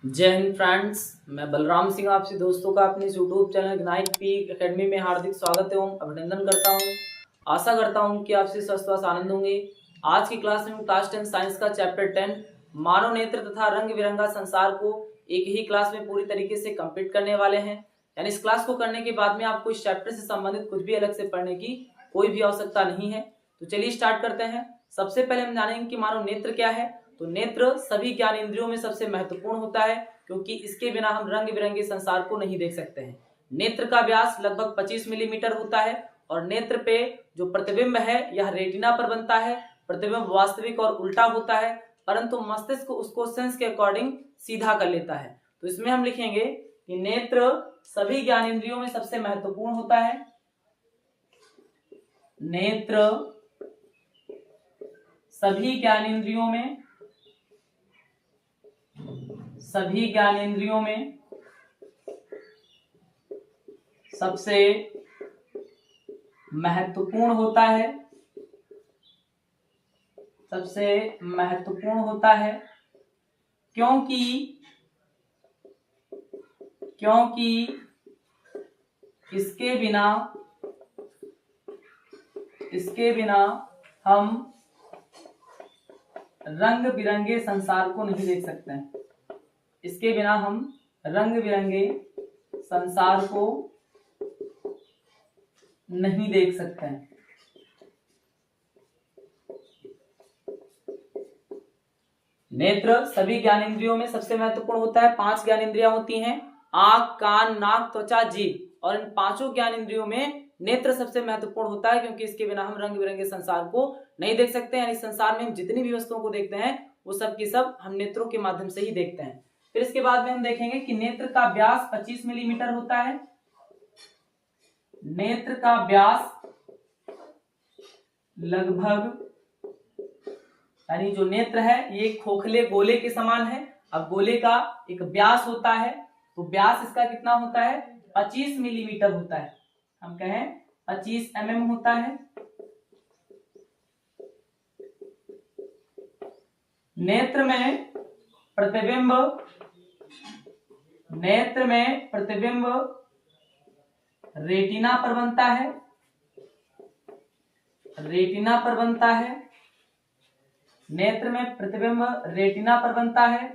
जय हिंद फ्रेंड्स, मैं बलराम सिंह आपसे दोस्तों का अपने YouTube channel ignite peak academy में हार्दिक स्वागत एवं अभिनंदन करता हूं। आशा करता हूं कि आपसे स्वस्थ आनंद होंगे। आज की क्लास में क्लास 10 साइंस का चैप्टर 10 मानव नेत्र तथा रंग बिरंगा संसार को एक ही क्लास में पूरी तरीके से कंप्लीट करने वाले हैं। यानी इस क्लास को करने के बाद में आपको इस चैप्टर से संबंधित कुछ भी अलग से पढ़ने की कोई भी आवश्यकता नहीं है। तो चलिए स्टार्ट करते हैं। सबसे पहले हम जानेंगे कि मानव नेत्र क्या है। तो नेत्र सभी ज्ञान इंद्रियों में सबसे महत्वपूर्ण होता है, क्योंकि इसके बिना हम रंग बिरंगे संसार को नहीं देख सकते हैं। नेत्र का व्यास लगभग 25 मिलीमीटर होता है और नेत्र पे जो प्रतिबिंब है यह रेटिना पर बनता है। प्रतिबिंब वास्तविक और उल्टा होता है, परंतु मस्तिष्क उसको सेंस के अकॉर्डिंग सीधा कर लेता है। तो इसमें हम लिखेंगे कि नेत्र सभी ज्ञान इंद्रियों में सबसे महत्वपूर्ण होता है। नेत्र सभी ज्ञान इंद्रियों में सबसे महत्वपूर्ण होता है। क्योंकि इसके बिना हम रंग बिरंगे संसार को नहीं देख सकते हैं। इसके बिना हम रंग बिरंगे संसार को नहीं देख सकते हैं। नेत्र सभी ज्ञान इंद्रियों में सबसे महत्वपूर्ण होता है। 5 ज्ञान इंद्रियां होती हैं, आंख, कान, नाक, त्वचा, जीभ, और इन पांचों ज्ञान इंद्रियों में नेत्र सबसे महत्वपूर्ण होता है, क्योंकि इसके बिना हम रंग बिरंगे संसार को नहीं देख सकते। यानी संसार में हम जितनी भी वस्तुओं को देखते हैं वो सब की सब हम नेत्रों के माध्यम से ही देखते हैं। फिर इसके बाद में हम देखेंगे कि नेत्र का व्यास 25 मिलीमीटर होता है। नेत्र का व्यास लगभग, यानी जो नेत्र है ये खोखले गोले के समान है। अब गोले का एक व्यास होता है, तो व्यास इसका कितना होता है? 25 मिलीमीटर होता है। हम कहें 25 mm होता है। नेत्र में प्रतिबिंब रेटिना पर बनता है। नेत्र में प्रतिबिंब रेटिना पर बनता है।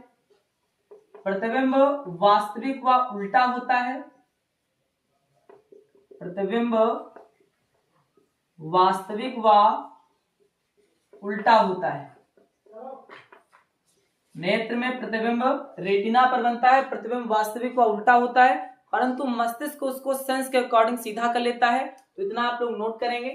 प्रतिबिंब वास्तविक व उल्टा होता है। प्रतिबिंब वास्तविक व उल्टा होता है। नेत्र में प्रतिबिंब रेटिना पर बनता है, प्रतिबिंब वास्तविक व उल्टा होता है, परंतु मस्तिष्क उसको सेंस के अकॉर्डिंग सीधा कर लेता है। तो इतना आप लोग नोट करेंगे।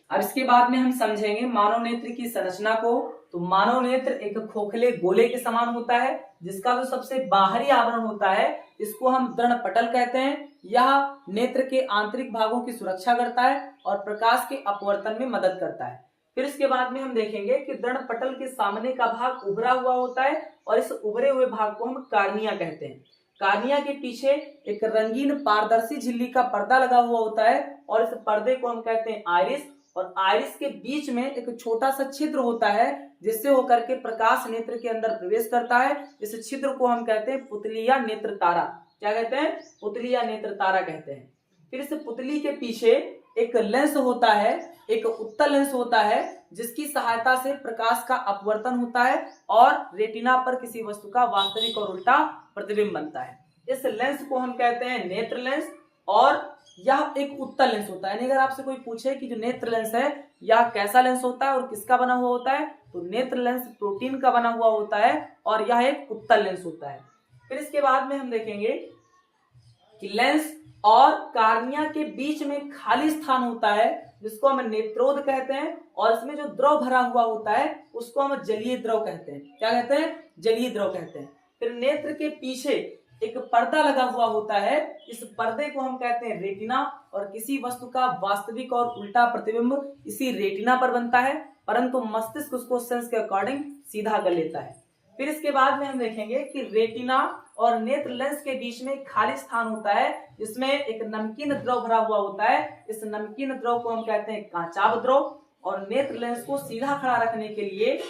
अब इसके बाद में हम समझेंगे मानव नेत्र की संरचना को। तो मानव नेत्र एक खोखले गोले के समान होता है, जिसका जो सबसे बाहरी आवरण होता है इसको हम दर्पटल कहते हैं। यह नेत्र के आंतरिक भागों की सुरक्षा करता है और प्रकाश के अपवर्तन में मदद करता है। फिर इसके बाद में हम देखेंगे कि दर्पटल के सामने का भाग उभरा हुआ होता है और इस उभरे हुए भाग को हम कार्निया कहते हैं। कार्निया के पीछे एक रंगीन पारदर्शी झिल्ली का पर्दा लगा हुआ होता है और इस पर्दे को हम कहते हैं आइरिस। और आइरिस के बीच में एक छोटा सा छिद्र होता है, जिससे होकर के प्रकाश नेत्र के अंदर प्रवेश करता है। इस छिद्र को हम कहते हैं पुतली या नेत्र तारा। क्या कहते हैं? पुतली या नेत्र तारा कहते हैं। फिर इस पुतली के पीछे एक लेंस होता है, एक उत्तल लेंस होता है, जिसकी सहायता से प्रकाश का अपवर्तन होता है और रेटिना पर किसी वस्तु का वास्तविक और उल्टा प्रतिबिंब बनता है। इस लेंस को हम कहते हैं नेत्र लेंस, और यह एक उत्तल लेंस होता है। यानी अगर आपसे कोई पूछे कि जो नेत्र लेंस है यह कैसा लेंस होता है और किसका बना हुआ होता है, तो नेत्र लेंस प्रोटीन का बना हुआ होता है और यह एक उत्तल लेंस होता है। फिर इसके बाद में हम देखेंगे कि लेंस और कार्निया के बीच में खाली स्थान होता है, जिसको हम नेत्रोद कहते हैं, और इसमें जो द्रव भरा हुआ होता है उसको हम जलीय द्रव कहते हैं। क्या कहते हैं? जलीय द्रव कहते हैं। फिर नेत्र के पीछे एक पर्दा लगा हुआ होता है, इस पर्दे को हम कहते हैं रेटिना, और किसी वस्तु का वास्तविक और उल्टा प्रतिबिंब इसी रेटिना पर बनता है, परंतु मस्तिष्क उसको सेंस के अकॉर्डिंग सीधा कर लेता है। फिर इसके बाद में हम देखेंगे कि रेटिना और नेत्र लेंस के बीच में खाली स्थान होता है, जिसमें एक नमकीन द्रव भरा हुआ होता है। इस नमकीन द्रव को हम कहते हैं कांचाभ द्रव, और नेत्र लेंस को सीधा खड़ा रखने के लिए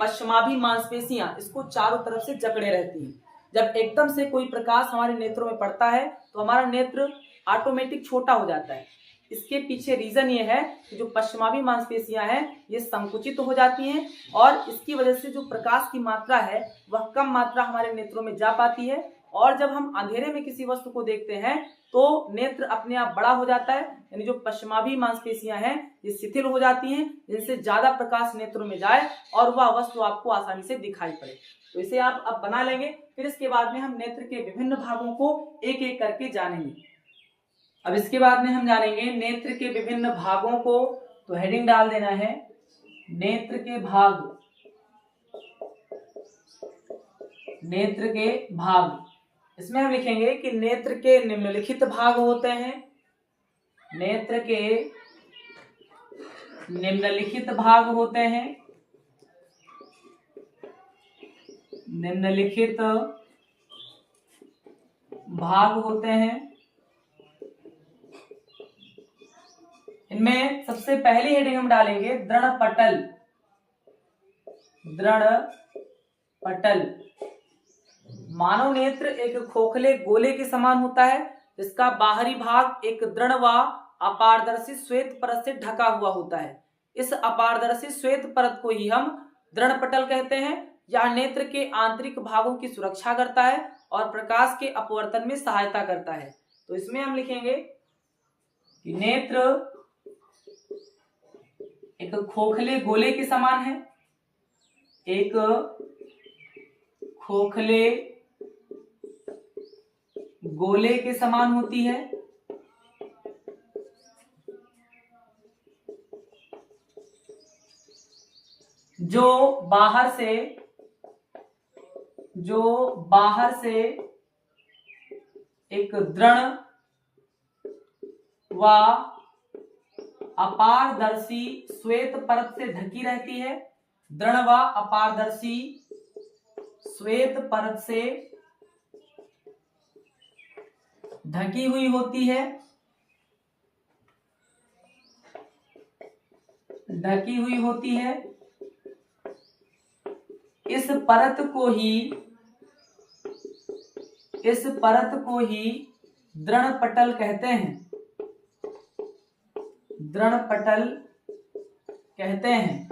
पश्चिमाभी मांसपेशियां इसको चारों तरफ से जकड़े रहती हैं। जब एकदम से कोई प्रकाश हमारे नेत्रों में पड़ता है तो हमारा नेत्र ऑटोमेटिक छोटा हो जाता है। इसके पीछे रीजन ये है कि जो पश्चिमाभी मांसपेशियां हैं ये संकुचित हो जाती हैं और इसकी वजह से जो प्रकाश की मात्रा है वह कम मात्रा हमारे नेत्रों में जा पाती है, और जब हम अंधेरे में किसी वस्तु को देखते हैं तो नेत्र अपने आप बड़ा हो जाता है, यानी जो पश्चिमाभी मांसपेशियां हैं ये शिथिल हो जाती हैं, जिनसे ज्यादा प्रकाश नेत्रों में जाए और वह वस्तु आपको आसानी से दिखाई पड़े। तो इसे आप अब बना लेंगे। फिर इसके बाद में हम नेत्र के विभिन्न भागों को एक एक करके जानेंगे। अब इसके बाद में हम जानेंगे नेत्र के विभिन्न भागों को। तो हेडिंग डाल देना है नेत्र के भाग। नेत्र के भाग, इसमें हम लिखेंगे कि नेत्र के निम्नलिखित भाग होते हैं। नेत्र के निम्नलिखित भाग होते हैं। निम्नलिखित भाग होते हैं। इनमें सबसे पहली हेडिंग हम डालेंगे दृढ़ पटल। दृढ़ पटल। मानव नेत्र एक खोखले गोले के समान होता है, जिसका बाहरी भाग एक दृढ़ व अपारदर्शी श्वेत परत से ढका हुआ होता है। इस अपारदर्शी श्वेत परत को ही हम दृढ़ पटल कहते हैं। यह नेत्र के आंतरिक भागों की सुरक्षा करता है और प्रकाश के अपवर्तन में सहायता करता है। तो इसमें हम लिखेंगे कि नेत्र एक खोखले गोले के समान है। एक खोखले गोले के समान होती है। जो बाहर से एक दृढ़ व अपारदर्शी श्वेत परत से ढकी रहती है। दृढ़ व अपारदर्शी श्वेत परत से ढकी हुई होती है। ढकी हुई होती है। इस परत को ही दृढ़ पटल कहते हैं। दृढ़ पटल कहते हैं।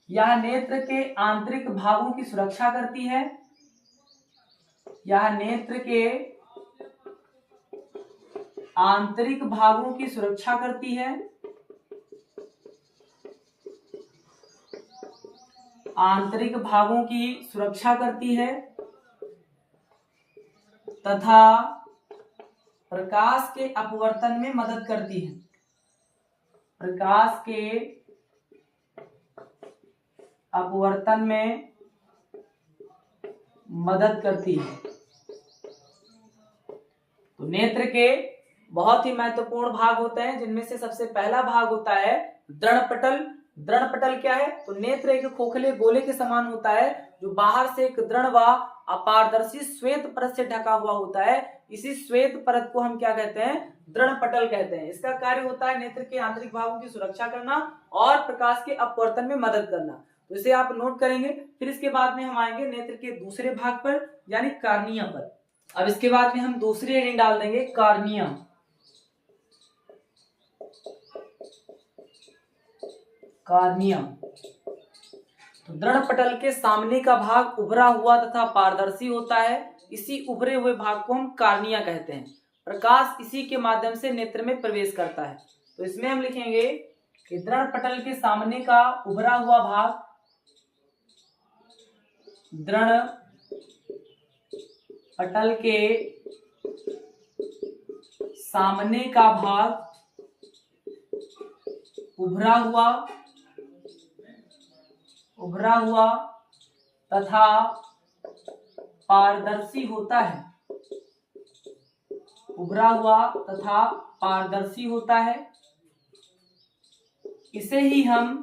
यह नेत्र के आंतरिक भागों की सुरक्षा करती है। यह नेत्र के आंतरिक भागों की सुरक्षा करती है। आंतरिक भागों की सुरक्षा करती है तथा प्रकाश के अपवर्तन में मदद करती है। प्रकाश के अपवर्तन में मदद करती है। तो नेत्र के बहुत ही महत्वपूर्ण भाग होते हैं, जिनमें से सबसे पहला भाग होता है दृढ़ पटल। दृढ़ पटल क्या है? तो नेत्र एक खोखले गोले के समान होता है, जो बाहर से एक दृढ़ व अपारदर्शी श्वेत परत से ढका हुआ होता है। इसी श्वेत परत को हम क्या कहते हैं? दृढ़ पटल कहते हैं। इसका कार्य होता है नेत्र के आंतरिक भागों की सुरक्षा करना और प्रकाश के अपवर्तन में मदद करना। तो इसे आप नोट करेंगे। फिर इसके बाद में हम आएंगे नेत्र के दूसरे भाग पर, यानी कार्निया पर। अब इसके बाद में हम दूसरी हेडिंग डाल देंगे कार्निया। कार्निया। तो दृढ़ पटल के सामने का भाग उभरा हुआ तथा पारदर्शी होता है। इसी उभरे हुए भाग को हम कार्निया कहते हैं। प्रकाश इसी के माध्यम से नेत्र में प्रवेश करता है। तो इसमें हम लिखेंगे कि दृढ़ पटल के सामने का उभरा हुआ भाग, दृढ़ पटल के सामने का भाग उभरा हुआ तथा पारदर्शी होता है। उभरा हुआ तथा पारदर्शी होता है। इसे ही हम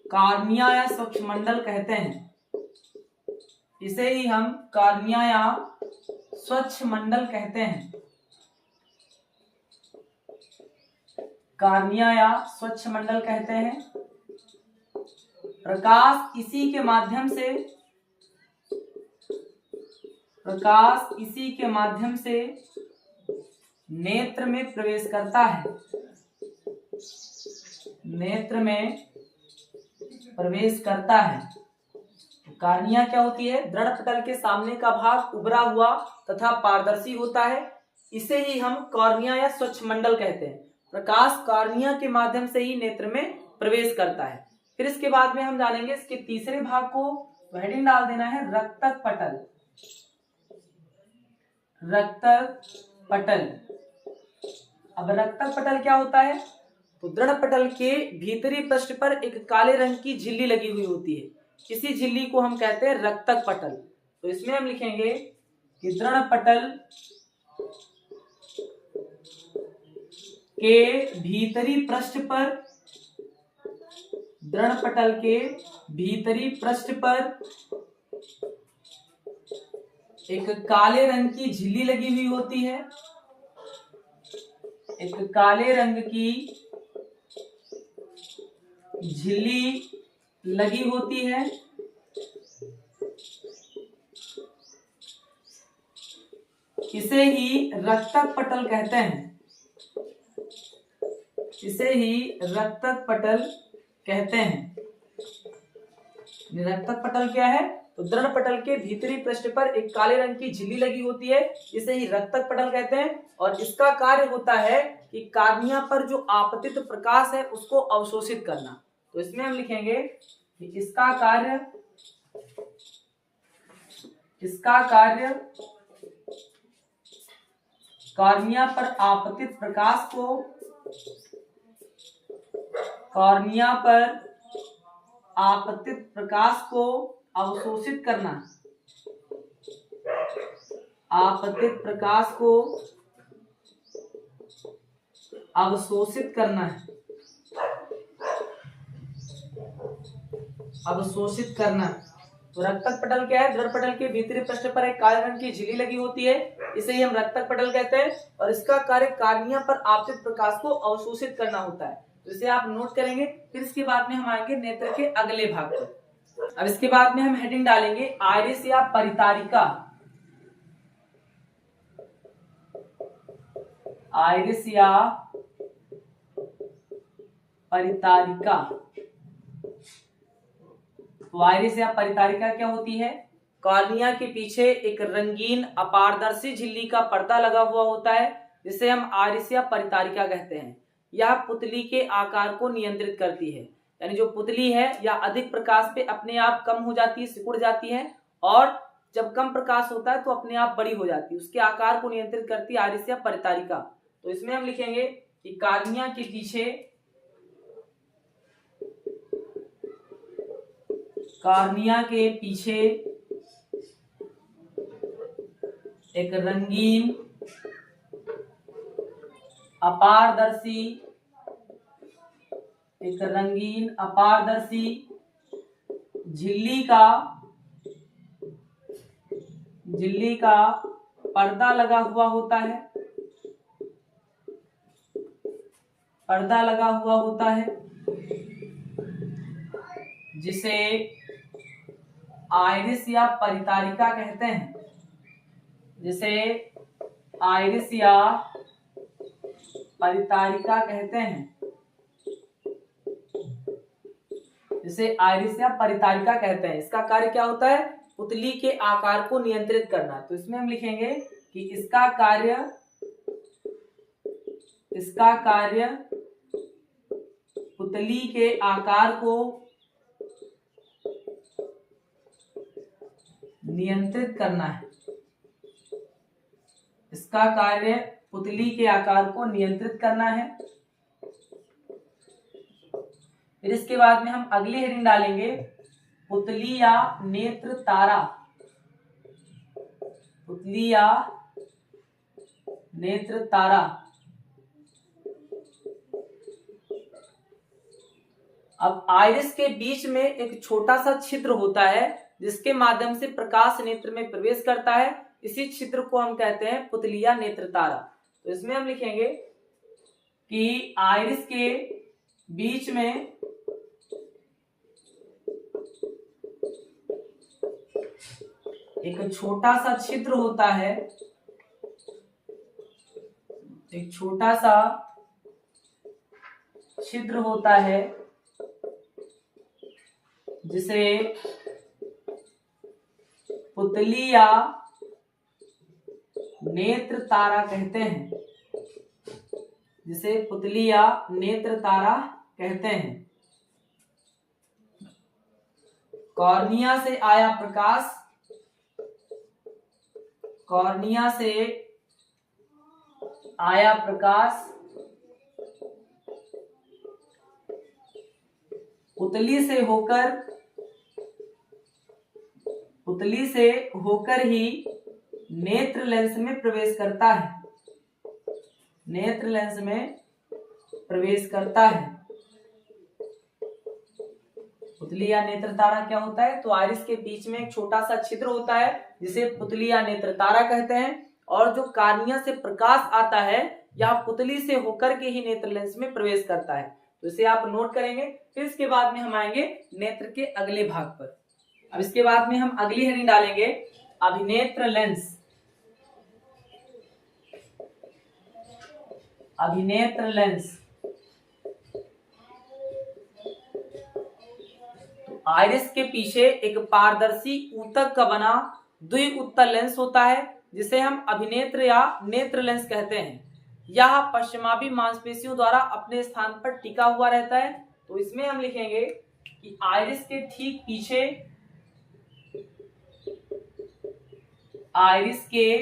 कार्निया या स्वच्छमंडल कहते हैं। इसे ही हम कार्निया या स्वच्छमंडल कहते हैं। कार्निया या स्वच्छमंडल कहते हैं। प्रकाश इसी के माध्यम से प्रकाश इसी के माध्यम से नेत्र में प्रवेश करता है, नेत्र में प्रवेश करता है। तो कार्निया क्या होती है? दृढ़ पटल के सामने का भाग उभरा हुआ तथा पारदर्शी होता है। इसे ही हम कॉर्निया या स्वच्छ मंडल कहते हैं। प्रकाश कॉर्निया के माध्यम से ही नेत्र में प्रवेश करता है। फिर इसके बाद में हम जानेंगे इसके तीसरे भाग को, तो हेडिंग डाल देना है रक्तक पटल। रक्तक पटल। अब रक्तक पटल क्या होता है? तो दृढ़ पटल के भीतरी पृष्ठ पर एक काले रंग की झिल्ली लगी हुई होती है, इसी झिल्ली को हम कहते हैं रक्तक पटल। तो इसमें हम लिखेंगे कि दृढ़ पटल के भीतरी पृष्ठ पर, दृढ़ पटल के भीतरी पृष्ठ पर एक काले रंग की झिल्ली लगी हुई होती है, एक काले रंग की झिल्ली लगी होती है। इसे ही रक्तक पटल कहते हैं, इसे ही रक्तक पटल कहते हैं। रक्तक पटल क्या है? तो दृढ़ पटल के भीतरी पृष्ठ पर एक काले रंग की झिल्ली लगी होती है, इसे ही रक्तक पटल कहते हैं। और इसका कार्य होता है कि कार्निया पर जो आपतित प्रकाश है उसको अवशोषित करना। तो इसमें हम लिखेंगे कि इसका कार्य कॉर्निया पर आपतित प्रकाश को, कॉर्निया पर आपतित प्रकाश को अवशोषित करना, आपतित प्रकाश को अवशोषित करना है, अवशोषित करना। तो रक्तक पटल क्या है? दृढ़ पटल के भीतरी पृष्ठ पर एक काले रंग की झिल्ली लगी होती है, इसे ही हम रक्तक पटल कहते हैं। और इसका कार्य कार्निया पर आपतित प्रकाश को अवशोषित करना होता है। तो इसे आप नोट करेंगे। फिर इसके बाद में हम आएंगे नेत्र के अगले भाग पर। अब इसके बाद में हम हेडिंग डालेंगे आइरिस या परितारिका। आइरिस या परितारिका। तो आइरिस या परितारिका क्या होती है? कॉर्निया के पीछे एक रंगीन अपारदर्शी झिल्ली का पर्दा लगा हुआ होता है, जिसे हम आइरिस या परितारिका कहते हैं। यह पुतली के आकार को नियंत्रित करती है, यानी जो पुतली है या अधिक प्रकाश पे अपने आप कम हो जाती है, सिकुड़ जाती है, और जब कम प्रकाश होता है तो अपने आप बड़ी हो जाती है। उसके आकार को नियंत्रित करती है आइरिस या परितारिका। तो इसमें हम लिखेंगे कि कॉर्निया के पीछे, कॉर्निया के पीछे एक रंगीन अपारदर्शी, एक रंगीन अपारदर्शी झिल्ली का पर्दा लगा हुआ होता है, पर्दा लगा हुआ होता है, जिसे आइरिस या परितारिका कहते हैं, जिसे आइरिस या परितारिका कहते हैं, जिसे आइरिस या परितारिका कहते हैं। इसका कार्य क्या होता है? पुतली के आकार को नियंत्रित करना। तो इसमें हम लिखेंगे कि इसका कार्य पुतली के आकार को नियंत्रित करना है। इसका कार्य पुतली के आकार को नियंत्रित करना है। फिर इसके बाद में हम अगली हेडिंग डालेंगे पुतली या नेत्र तारा। पुतली या नेत्र तारा। अब आइरिस के बीच में एक छोटा सा छिद्र होता है, जिसके माध्यम से प्रकाश नेत्र में प्रवेश करता है। इसी छिद्र को हम कहते हैं पुतली या नेत्र तारा। तो इसमें हम लिखेंगे कि आइरिस के बीच में एक छोटा सा छिद्र होता है, एक छोटा सा छिद्र होता है जिसे पुतली या नेत्र तारा कहते हैं, जिसे पुतली या नेत्र तारा कहते हैं। कॉर्निया से आया प्रकाश, कॉर्निया से आया प्रकाश पुतली से होकर ही नेत्र लेंस में प्रवेश करता है, नेत्र लेंस में प्रवेश करता है। पुतली या नेत्र तारा क्या होता है? तो आइरिस के बीच में एक छोटा सा छिद्र होता है जिसे पुतली या नेत्र तारा कहते हैं, और जो कार्निया से प्रकाश आता है या पुतली से होकर के ही नेत्र लेंस में प्रवेश करता है। तो इसे आप नोट करेंगे। फिर इसके बाद में हम आएंगे नेत्र के अगले भाग पर। अब इसके बाद में हम अगली हेडिंग डालेंगे अभिनेत्र लेंस। अभिनेत्र लेंस। आइरिस के पीछे एक पारदर्शी ऊतक का बना द्विउत्तल लेंस होता है जिसे हम अभिनेत्र या नेत्र लेंस कहते हैं। यह पश्चिमाभी मांसपेशियों द्वारा अपने स्थान पर टिका हुआ रहता है। तो इसमें हम लिखेंगे कि आइरिस के ठीक पीछे, आइरिस के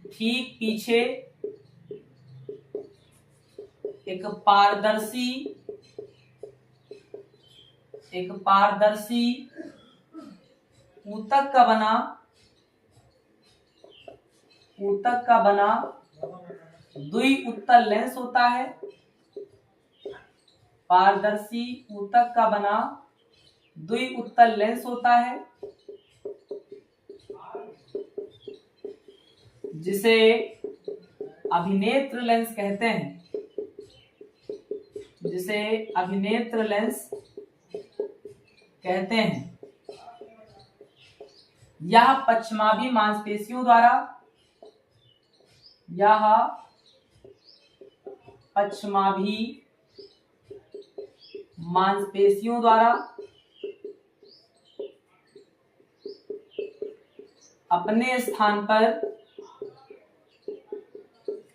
ठीक पीछे एक पारदर्शी ऊतक का बना द्विउत्तल लेंस होता है। पारदर्शी ऊतक का बना द्विउत्तल लेंस होता है जिसे अभिनेत्र लेंस कहते हैं, जिसे अभिनेत्र लेंस कहते हैं। यह पश्चिमाभी मांसपेशियों द्वारा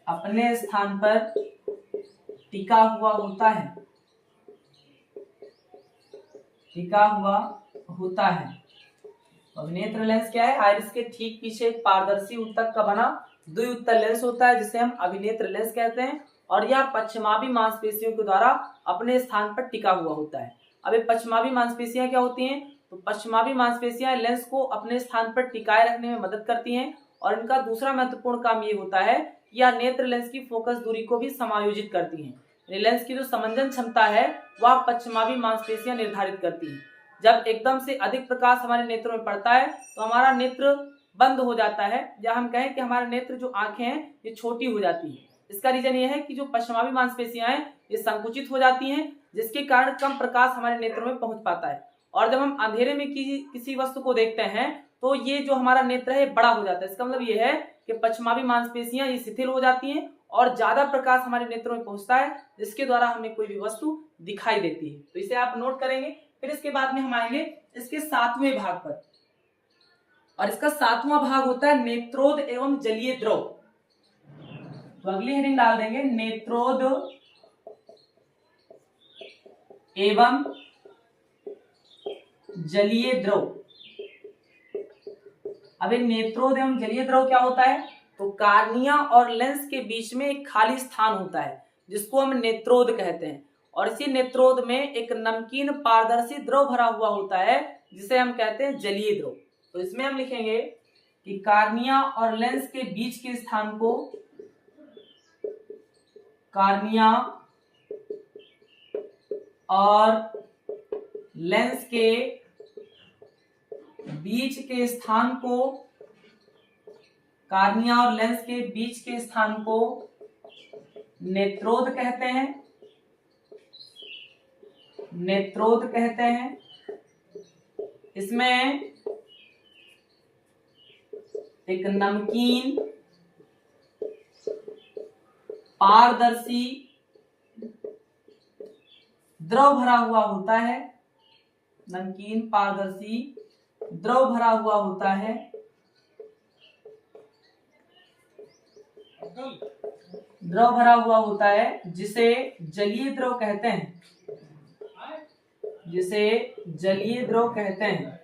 अपने स्थान पर टिका हुआ होता है, अभिनेत्र लेंस क्या है? आइरिस के ठीक पीछे एक पारदर्शी ऊतक का बना द्विउत्तल लेंस होता है जिसे हम अभिनेत्र लेंस कहते हैं, और यह पश्चिमाभी मांसपेशियों के द्वारा अपने स्थान पर टिका हुआ होता है। अब ये पश्चिमाभी मांसपेशियां क्या होती हैं? तो पश्चिमाभी मांसपेशियां लेंस को अपने स्थान पर टिकाए रखने में मदद करती हैं, और इनका दूसरा महत्वपूर्ण काम ये होता है कि यह नेत्र लेंस की फोकस दूरी को भी समायोजित करती हैं। लेंस की जो समंजन क्षमता है वह पश्चिमाभी मांसपेशियां निर्धारित करती हैं। जब एकदम से अधिक प्रकाश हमारे नेत्रों में पड़ता है तो हमारा नेत्र बंद हो जाता है, या हम कहें कि हमारे नेत्र जो आंखें हैं ये छोटी हो जाती हैं। इसका रीजन ये है कि जो पश्चिमाभी मांसपेशियां हैं ये संकुचित हो जाती हैं, जिसके कारण कम प्रकाश हमारे नेत्रों में पहुंच पाता है, और जब हम अंधेरे में किसी वस्तु को देखते हैं तो ये जो हमारा नेत्र है बड़ा हो जाता है। इसका मतलब ये है कि पश्चिमाभी मांसपेशियां ये शिथिल हो जाती हैं और ज्यादा प्रकाश हमारे नेत्रों में पहुंचता है, जिसके द्वारा हमें कोई भी वस्तु दिखाई देती है। तो इसे आप नोट करेंगे। फिर इसके बाद में हम आएंगे इसके 7वें भाग पर, और इसका 7वां भाग होता है नेत्रोद एवं जलीय द्रव। तो अगली हेडिंग डाल देंगे नेत्रोद एवं जलीय द्रव। अब नेत्रोद एवं जलीय द्रव क्या होता है? तो कार्निया और लेंस के बीच में एक खाली स्थान होता है जिसको हम नेत्रोद कहते हैं, और इसी नेत्रोद में एक नमकीन पारदर्शी द्रव भरा हुआ होता है जिसे हम कहते हैं जलीय द्रव। तो इसमें हम लिखेंगे कि कार्निया और लेंस के बीच के स्थान को, कार्निया और लेंस के बीच के स्थान को, कार्निया और लेंस के बीच के स्थान को नेत्रोद कहते हैं, नेत्रोद कहते हैं। इसमें एक नमकीन पारदर्शी द्रव भरा हुआ होता है, नमकीन पारदर्शी द्रव भरा हुआ होता है, द्रव भरा हुआ होता है जिसे जलीय द्रव कहते हैं, जिसे जलीय द्रव कहते हैं।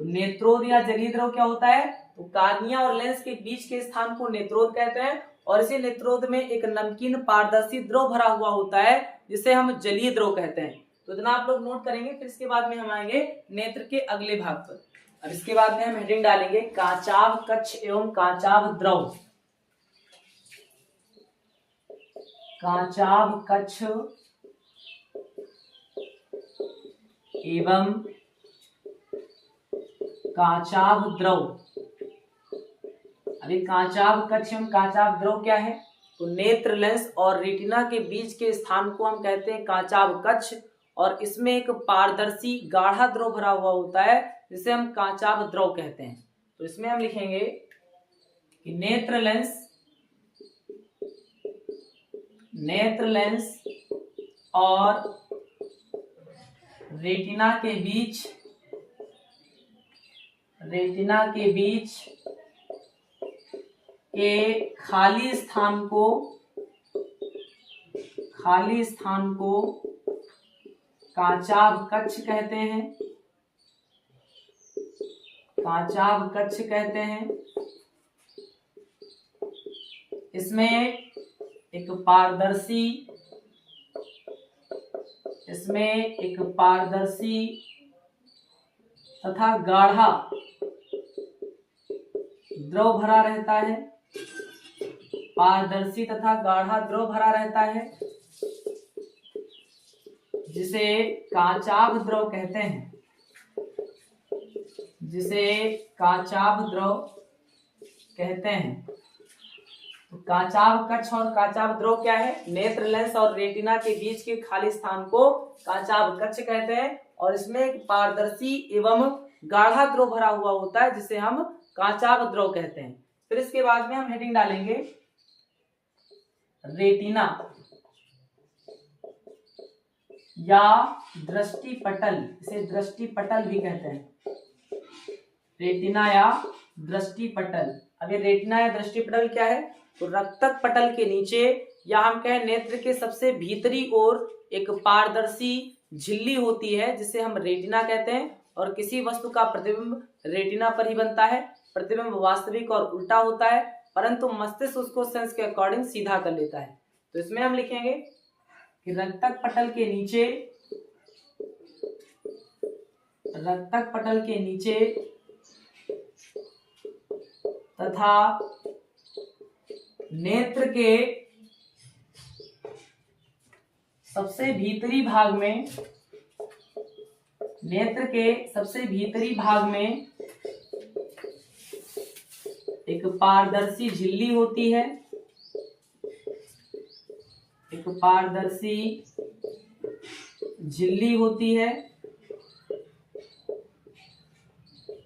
नेत्रोद या जलीय द्रव क्या होता है? तो कार्निया और लेंस के बीच के स्थान को नेत्रोद कहते हैं और इसी नेत्रोद में एक नमकीन पारदर्शी द्रव भरा हुआ होता है जिसे हम जलीय द्रव कहते हैं। तो इतना आप लोग नोट करेंगे। फिर इसके बाद में हम आएंगे नेत्र के अगले भाग पर और इसके बाद में हम हेडिंग डालेंगे कांचाभ कच्छ एवं कांचाभ द्रव। कांचाभ कच्छ एवं कांचाभ द्रव। अभी कांचाभ कच्छ एवं कांचाभ द्रव क्या है? तो नेत्र लेंस और रेटिना के बीच के स्थान को हम कहते हैं कांचाभ कच्छ और इसमें एक पारदर्शी गाढ़ा द्रव भरा हुआ होता है जिसे हम कांचाभ द्रव कहते हैं। तो इसमें हम लिखेंगे कि नेत्र लेंस और रेटिना के बीच के खाली स्थान को कांचाभ कच्छ कहते हैं, कांचाभ कच्छ कहते हैं। इसमें एक पारदर्शी तथा गाढ़ा द्रव भरा रहता है, पारदर्शी तथा गाढ़ा द्रव भरा रहता है जिसे कांचाभ द्रव कहते हैं, जिसे कांचाभ द्रव कहते हैं। तो कांचाभ कच्छ और कांचाभ द्रव क्या है? नेत्र लेंस और रेटिना के बीच के खाली स्थान को कांचाभ कच्छ कहते हैं और इसमें एक पारदर्शी एवं गाढ़ा द्रव भरा हुआ होता है जिसे हम कांचाभ द्रव कहते हैं। फिर इसके बाद में हम हेडिंग डालेंगे रेटिना या दृष्टिपटल, इसे दृष्टिपटल भी कहते हैं, रेटिना या दृष्टिपटल। अब ये रेटिना या दृष्टिपटल क्या है? तो रक्तक पटल के नीचे या हम कहें नेत्र के सबसे भीतरी ओर एक पारदर्शी झिल्ली होती है जिसे हम रेटिना कहते हैं और किसी वस्तु का प्रतिबिंब रेटिना पर ही बनता है। प्रतिबिंब वास्तविक और उल्टा होता है परंतु मस्तिष्क उसको सेंस के अकॉर्डिंग सीधा कर लेता है। तो इसमें हम लिखेंगे कि रक्तक पटल के नीचे तथा नेत्र के सबसे भीतरी भाग में एक पारदर्शी झिल्ली होती है, एक पारदर्शी झिल्ली होती है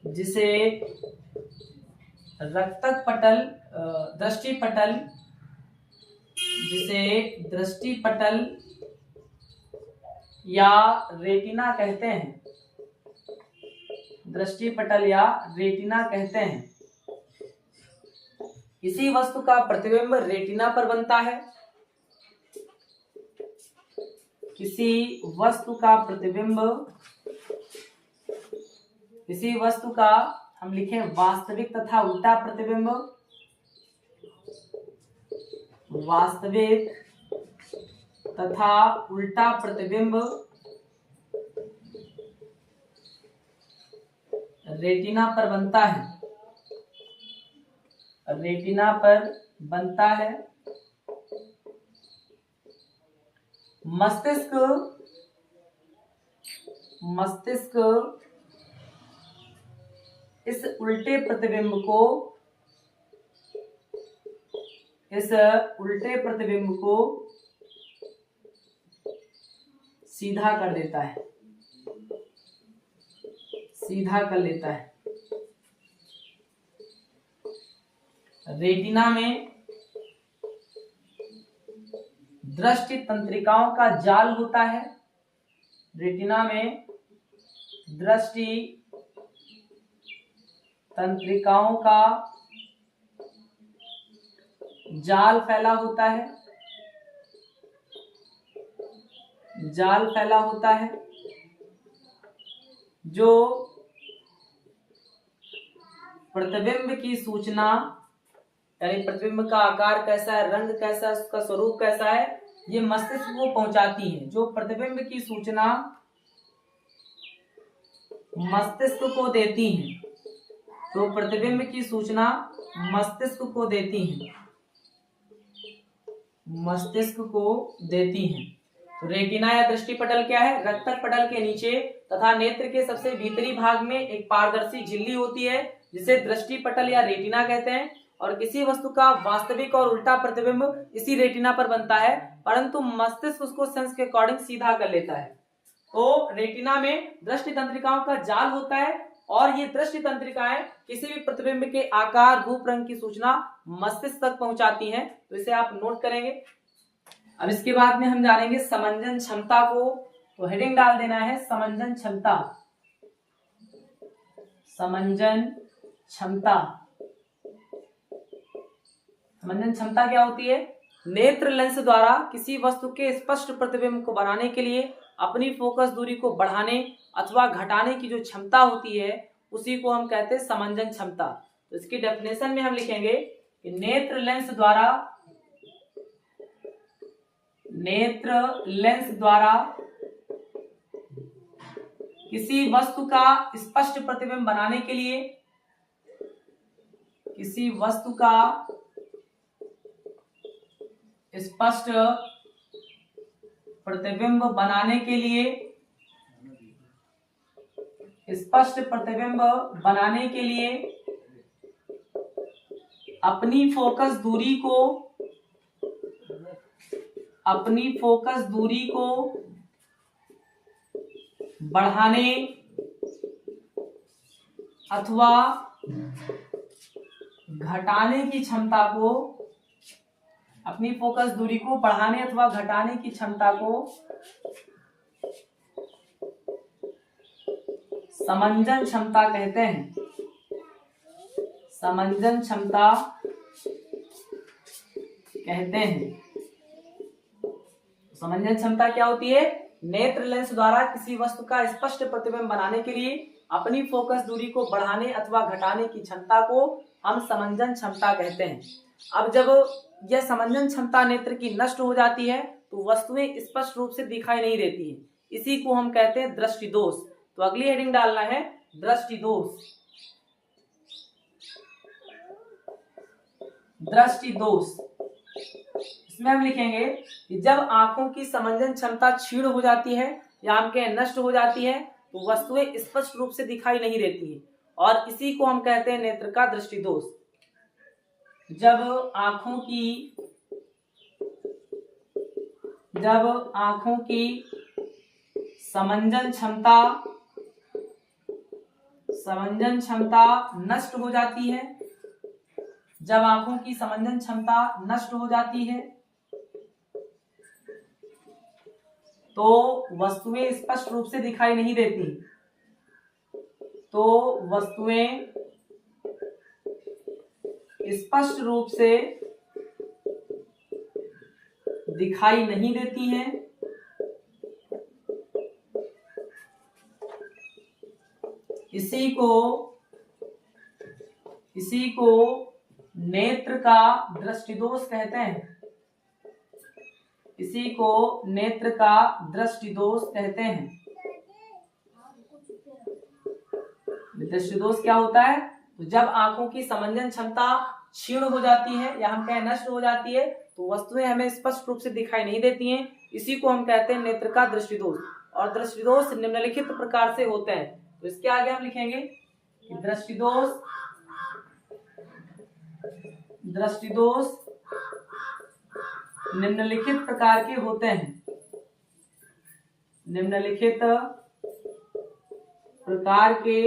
जिसे रक्तक पटल दृष्टिपटल या रेटिना कहते हैं, दृष्टिपटल या रेटिना कहते हैं। इसी वस्तु का प्रतिबिंब रेटिना पर बनता है, किसी वस्तु का हम लिखें वास्तविक तथा उल्टा प्रतिबिंब, वास्तविक तथा उल्टा प्रतिबिंब रेटिना पर बनता है, रेटिना पर बनता है। मस्तिष्क इस उल्टे प्रतिबिंब को सीधा कर देता है, सीधा कर लेता है। रेटिना में दृष्टि तंत्रिकाओं का जाल होता है। रेटिना में दृष्टि तंत्रिकाओं का जाल फैला होता है। जाल फैला होता है जो प्रतिबिंब की सूचना, यानी प्रतिबिंब का आकार कैसा है, रंग कैसा है, उसका स्वरूप कैसा है, ये मस्तिष्क को पहुंचाती है। जो प्रतिबिंब की सूचना मस्तिष्क को देती है, जो प्रतिबिंब की सूचना मस्तिष्क को देती है, मस्तिष्क को देती है। तो रेटिना या दृष्टि पटल क्या है? रक्तक पटल के नीचे तथा नेत्र के सबसे भीतरी भाग में एक पारदर्शी झिल्ली होती है जिसे दृष्टि पटल या रेटिना कहते हैं। और किसी वस्तु का वास्तविक और उल्टा प्रतिबिंब इसी रेटिना पर बनता है, परंतु मस्तिष्क उसको सेंस के अकॉर्डिंग सीधा कर लेता है। तो रेटिना में दृष्टि तंत्रिकाओं का जाल होता है और ये दृष्टि तंत्रिकाएं किसी भी प्रतिबिंब के आकार, रूप, रंग की सूचना मस्तिष्क तक पहुंचाती हैं। तो इसे आप नोट करेंगे। अब इसके बाद में हम जानेंगे समंजन क्षमता को। तो हेडिंग डाल देना है समंजन क्षमता। समंजन क्षमता। समंजन क्षमता क्या होती है? नेत्र लेंस द्वारा किसी वस्तु के स्पष्ट प्रतिबिंब को बनाने के लिए अपनी फोकस दूरी को बढ़ाने अथवा घटाने की जो क्षमता होती है उसी को हम कहते हैं समंजन क्षमता। तो इसकी डेफिनेशन में हम लिखेंगे कि नेत्र लेंस द्वारा किसी वस्तु का स्पष्ट प्रतिबिंब बनाने के लिए, किसी वस्तु का स्पष्ट प्रतिबिंब बनाने के लिए, स्पष्ट प्रतिबिंब बनाने के लिए अपनी फोकस दूरी को बढ़ाने अथवा घटाने की क्षमता को, अपनी फोकस दूरी को बढ़ाने अथवा घटाने की क्षमता को समंजन क्षमता कहते हैं। समंजन क्षमता कहते हैं। समंजन क्षमता क्या होती है? नेत्र लेंस द्वारा किसी वस्तु का स्पष्ट प्रतिबिंब बनाने के लिए अपनी फोकस दूरी को बढ़ाने अथवा घटाने की क्षमता को हम समंजन क्षमता कहते हैं। अब जब यह समंजन क्षमता नेत्र की नष्ट हो जाती है तो वस्तुएं स्पष्ट रूप से दिखाई नहीं देती है, इसी को हम कहते हैं दृष्टि दोष। तो अगली हेडिंग डालना है दृष्टि दोष। दृष्टि दोष इसमें हम लिखेंगे कि जब आंखों की समंजन क्षमता क्षीण हो जाती है या हम कहें नष्ट हो जाती है तो वस्तुएं स्पष्ट रूप से दिखाई नहीं देती है और इसी को हम कहते हैं नेत्र का दृष्टि दोष। जब आंखों की समंजन क्षमता नष्ट हो जाती है, जब आंखों की समंजन क्षमता नष्ट हो जाती है तो वस्तुएं स्पष्ट रूप से दिखाई नहीं देती, तो वस्तुएं स्पष्ट रूप से दिखाई नहीं देती हैं। इसी को नेत्र का दृष्टि दोष कहते हैं। इसी को नेत्र का दृष्टि दोष कहते हैं। दृष्टि दोष क्या होता है? तो जब आंखों की समंजन क्षमता क्षीण हो जाती है या हम कहें नष्ट हो जाती है तो वस्तुएं हमें स्पष्ट रूप से दिखाई नहीं देती हैं, इसी को हम कहते हैं नेत्र का दृष्टि दोष। और दृष्टि दोष निम्नलिखित प्रकार से होते हैं। तो इसके आगे हम लिखेंगे कि दृष्टि दोष निम्नलिखित प्रकार के होते हैं। निम्नलिखित प्रकार के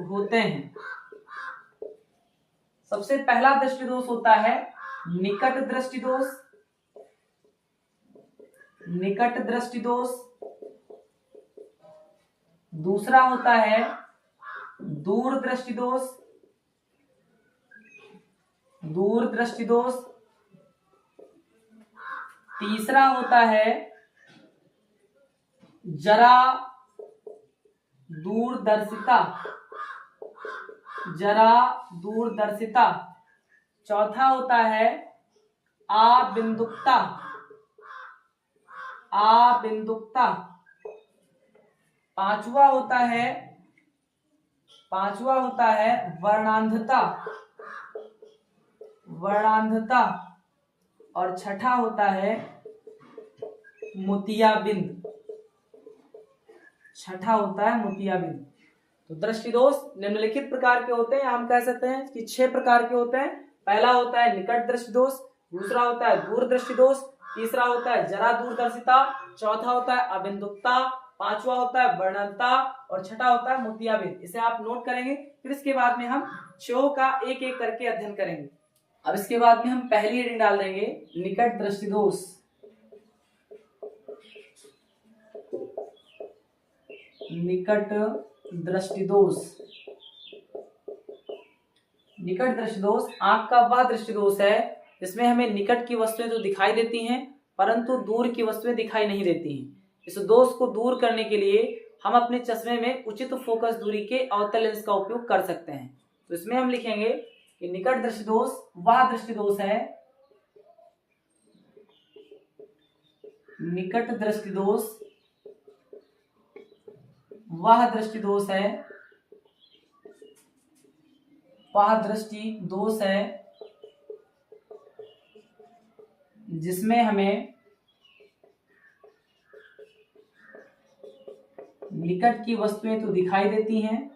होते हैं। सबसे पहला दृष्टि दोष होता है निकट दृष्टि दोष, निकट दृष्टि दोष। दूसरा होता है दूर दृष्टि दोष, दूर दृष्टि दोष। तीसरा होता है जरा दूरदर्शिता, जरा दूरदर्शिता। चौथा होता है आबिंदुकता, आबिंदुकता। पांचवा होता है वर्णांधता, वर्णांधता। और छठा होता है मोतियाबिंद, छठा होता है मोतियाबिंद। तो दृष्टि दोष निम्नलिखित प्रकार के होते हैं, हम कह सकते हैं कि 6 प्रकार के होते हैं। पहला होता है निकट दृष्टि दोष, दूसरा होता है दूर दृष्टि दोष, तीसरा होता है जरा दूरदर्शिता, चौथा होता है अबिंदुकता, पांचवा होता है वर्णनता और छठा होता है मोतियाबिंद। इसे आप नोट करेंगे। फिर इसके बाद में हम 6 का एक एक करके अध्ययन करेंगे। अब इसके बाद में हम पहली हेडिंग डाल देंगे निकट दृष्टि दोष। निकट दृष्टि दोष, निकट दृष्टि दोष आंख का वह दृष्टि दोष है जिसमें हमें निकट की वस्तुएं तो दिखाई देती हैं परंतु दूर की वस्तुएं दिखाई नहीं देती हैं। इस दोष को दूर करने के लिए हम अपने चश्मे में उचित फोकस दूरी के अवतल लेंस का उपयोग कर सकते हैं। तो इसमें हम लिखेंगे कि निकट दृष्टि दोष वह दृष्टि दोष है, निकट दृष्टि दोष वह दृष्टि दोष है, वह दृष्टि दोष है जिसमें हमें निकट की वस्तुएं तो दिखाई देती हैं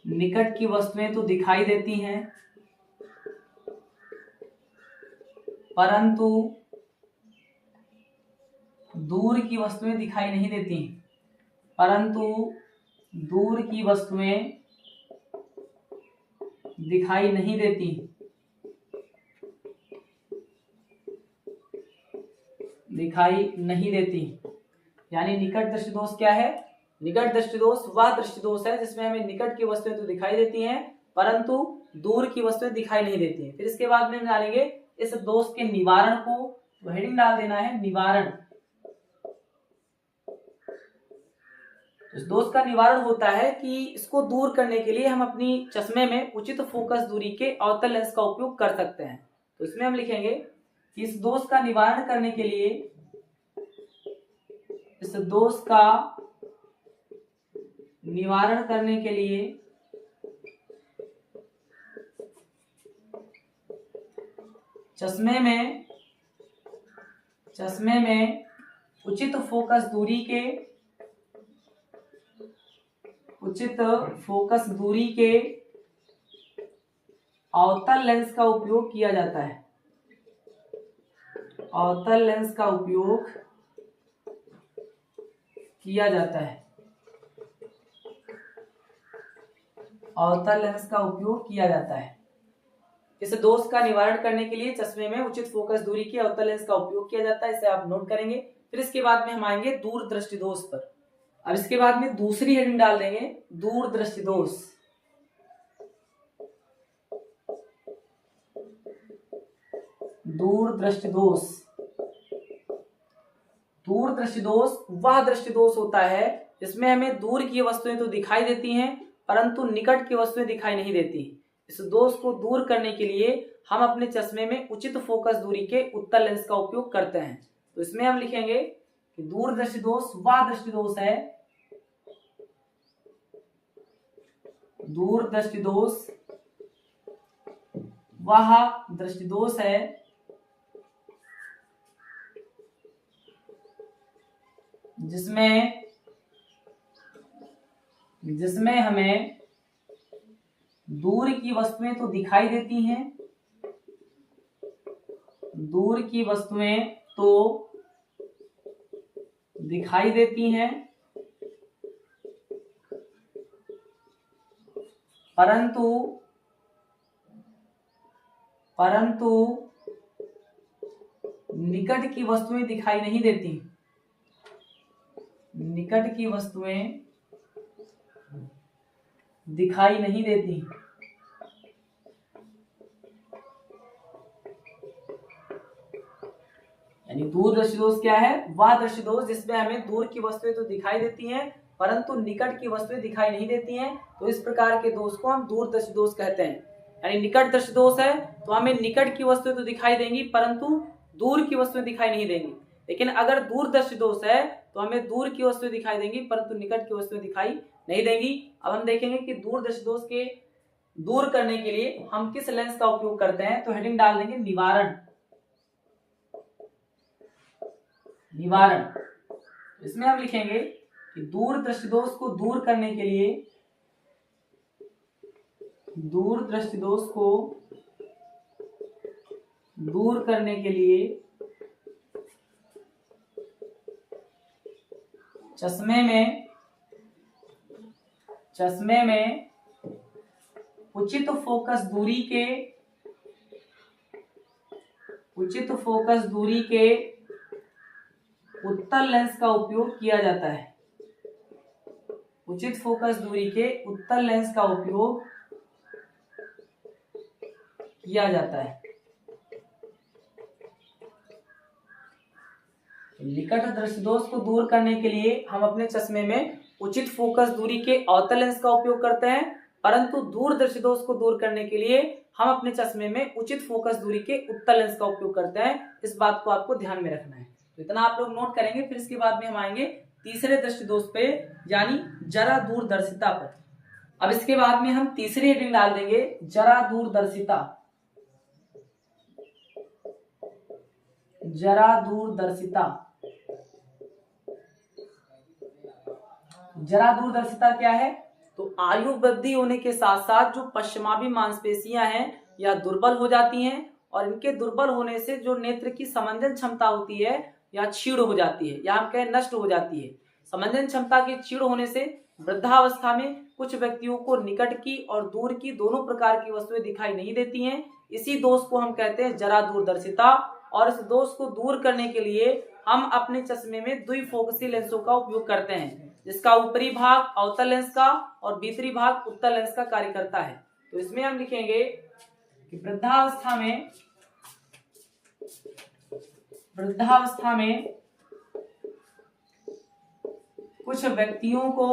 निकट की वस्तुएं तो दिखाई देती हैं परंतु दूर की वस्तुएं दिखाई नहीं देती, परंतु दूर की वस्तुएं दिखाई नहीं देती, दिखाई नहीं देती। यानी निकट दृष्टि दोष क्या है? निकट दृष्टि दोष वह दृष्टि दोष है जिसमें हमें निकट की वस्तुएं तो दिखाई देती हैं परंतु दूर की वस्तुएं दिखाई नहीं देती हैं। फिर इसके बाद में हम डालेंगे इस दोष के निवारण को, तो हेडिंग डाल देना है निवारण। इस दोष का निवारण होता है कि इसको दूर करने के लिए हम अपनी चश्मे में उचित फोकस दूरी के अवतल लेंस का उपयोग कर सकते हैं। तो इसमें हम लिखेंगे कि इस दोष का निवारण करने के लिए, इस दोष का निवारण करने के लिए चश्मे में उचित फोकस दूरी के, उचित फोकस दूरी के अवतल लेंस का उपयोग किया जाता है, अवतल लेंस का उपयोग किया जाता है, अवतल लेंस का उपयोग किया जाता है। इस दोष का निवारण करने के लिए चश्मे में उचित फोकस दूरी के अवतल लेंस का उपयोग किया जाता है, इसे आप नोट करेंगे। फिर इसके बाद में हम आएंगे दूर दृष्टि दोष पर। अब इसके बाद में दूसरी हेडिंग डाल देंगे दूर दृष्टि दोष। दूर दृष्टि दोष, दूर दृष्टि दोष वह दृष्टि दोष होता है जिसमें हमें दूर की वस्तुएं तो दिखाई देती हैं परंतु निकट की वस्तुएं दिखाई नहीं देती। इस दोष को दूर करने के लिए हम अपने चश्मे में उचित फोकस दूरी के उत्तल लेंस का उपयोग करते हैं। तो इसमें हम लिखेंगे कि दूर दृष्टि दोष वह दृष्टि दोष है, दूर दृष्टि दोष वह दृष्टि दोष है जिसमें हमें दूर की वस्तुएं तो दिखाई देती हैं, दूर की वस्तुएं तो दिखाई देती हैं परंतु निकट की वस्तुएं दिखाई नहीं देती। निकट की वस्तुएं दिखाई नहीं देती। यानी दूरदर्शी दोष क्या है? वह दृष्टि दोष जिसमें हमें दूर की वस्तुएं तो दिखाई देती हैं परंतु निकट की वस्तुएं दिखाई नहीं देती हैं, तो इस प्रकार के दोष को हम दूरदर्शी दोष कहते हैं। यानी निकट दृष्टि दोष है तो हमें निकट की वस्तुएं तो दिखाई देंगी परंतु दूर की वस्तुएं दिखाई नहीं देंगी। लेकिन अगर दूरदर्शी दोष है तो हमें दूर की वस्तुएं दिखाई देंगी परंतु निकट की वस्तुएं दिखाई नहीं देंगी। अब हम देखेंगे कि दूरदर्शी दोष के दूर करने के लिए हम किस लेंस का उपयोग करते हैं, तो हेडिंग डाल देंगे निवारण। निवारण इसमें हम लिखेंगे कि दूरदृष्टि दोष को दूर करने के लिए, दूरदृष्टि दोष को दूर करने के लिए चश्मे में उचित फोकस दूरी के उत्तल लेंस का उपयोग किया जाता है। उचित फोकस दूरी के उत्तल लेंस का उपयोग किया जाता है। निकट दृष्टि दोष को दूर करने के लिए हम अपने चश्मे में उचित फोकस दूरी के अवतल लेंस का उपयोग करते हैं, परंतु दूर दृष्टि दोष को दूर करने के लिए हम अपने चश्मे में उचित फोकस दूरी के उत्तल लेंस का उपयोग करते हैं। इस बात को आपको ध्यान में रखना है। तो इतना आप लोग नोट करेंगे। फिर इसके बाद में हम आएंगे तीसरे दृष्टि दोष पे, यानी जरा दूरदर्शिता पर। अब इसके बाद में हम तीसरी हेडिंग डाल देंगे जरा दूरदर्शिता। जरा दूरदर्शिता। जरा दूरदर्शिता क्या है? तो आयु वृद्धि होने के साथ साथ जो पश्चिमाभी मांसपेशियां हैं या दुर्बल हो जाती हैं और इनके दुर्बल होने से जो नेत्र की समंजन क्षमता होती है या क्षीण हो जाती है या हम कहें नष्ट हो जाती है। समंजन क्षमता के क्षीण होने से वृद्धावस्था में कुछ व्यक्तियों को निकट की और दूर की दोनों प्रकार की वस्तुएं दिखाई नहीं देती हैं। इसी दोष को हम कहते हैं जरा दूरदर्शिता। और इस दोष को दूर करने के लिए हम अपने चश्मे में द्विफोकसी लेंसों का उपयोग करते हैं, जिसका ऊपरी भाग अवतल लेंस का और भीतरी भाग उत्तल लेंस का कार्य करता है। तो इसमें हम लिखेंगे कि वृद्धावस्था में कुछ व्यक्तियों को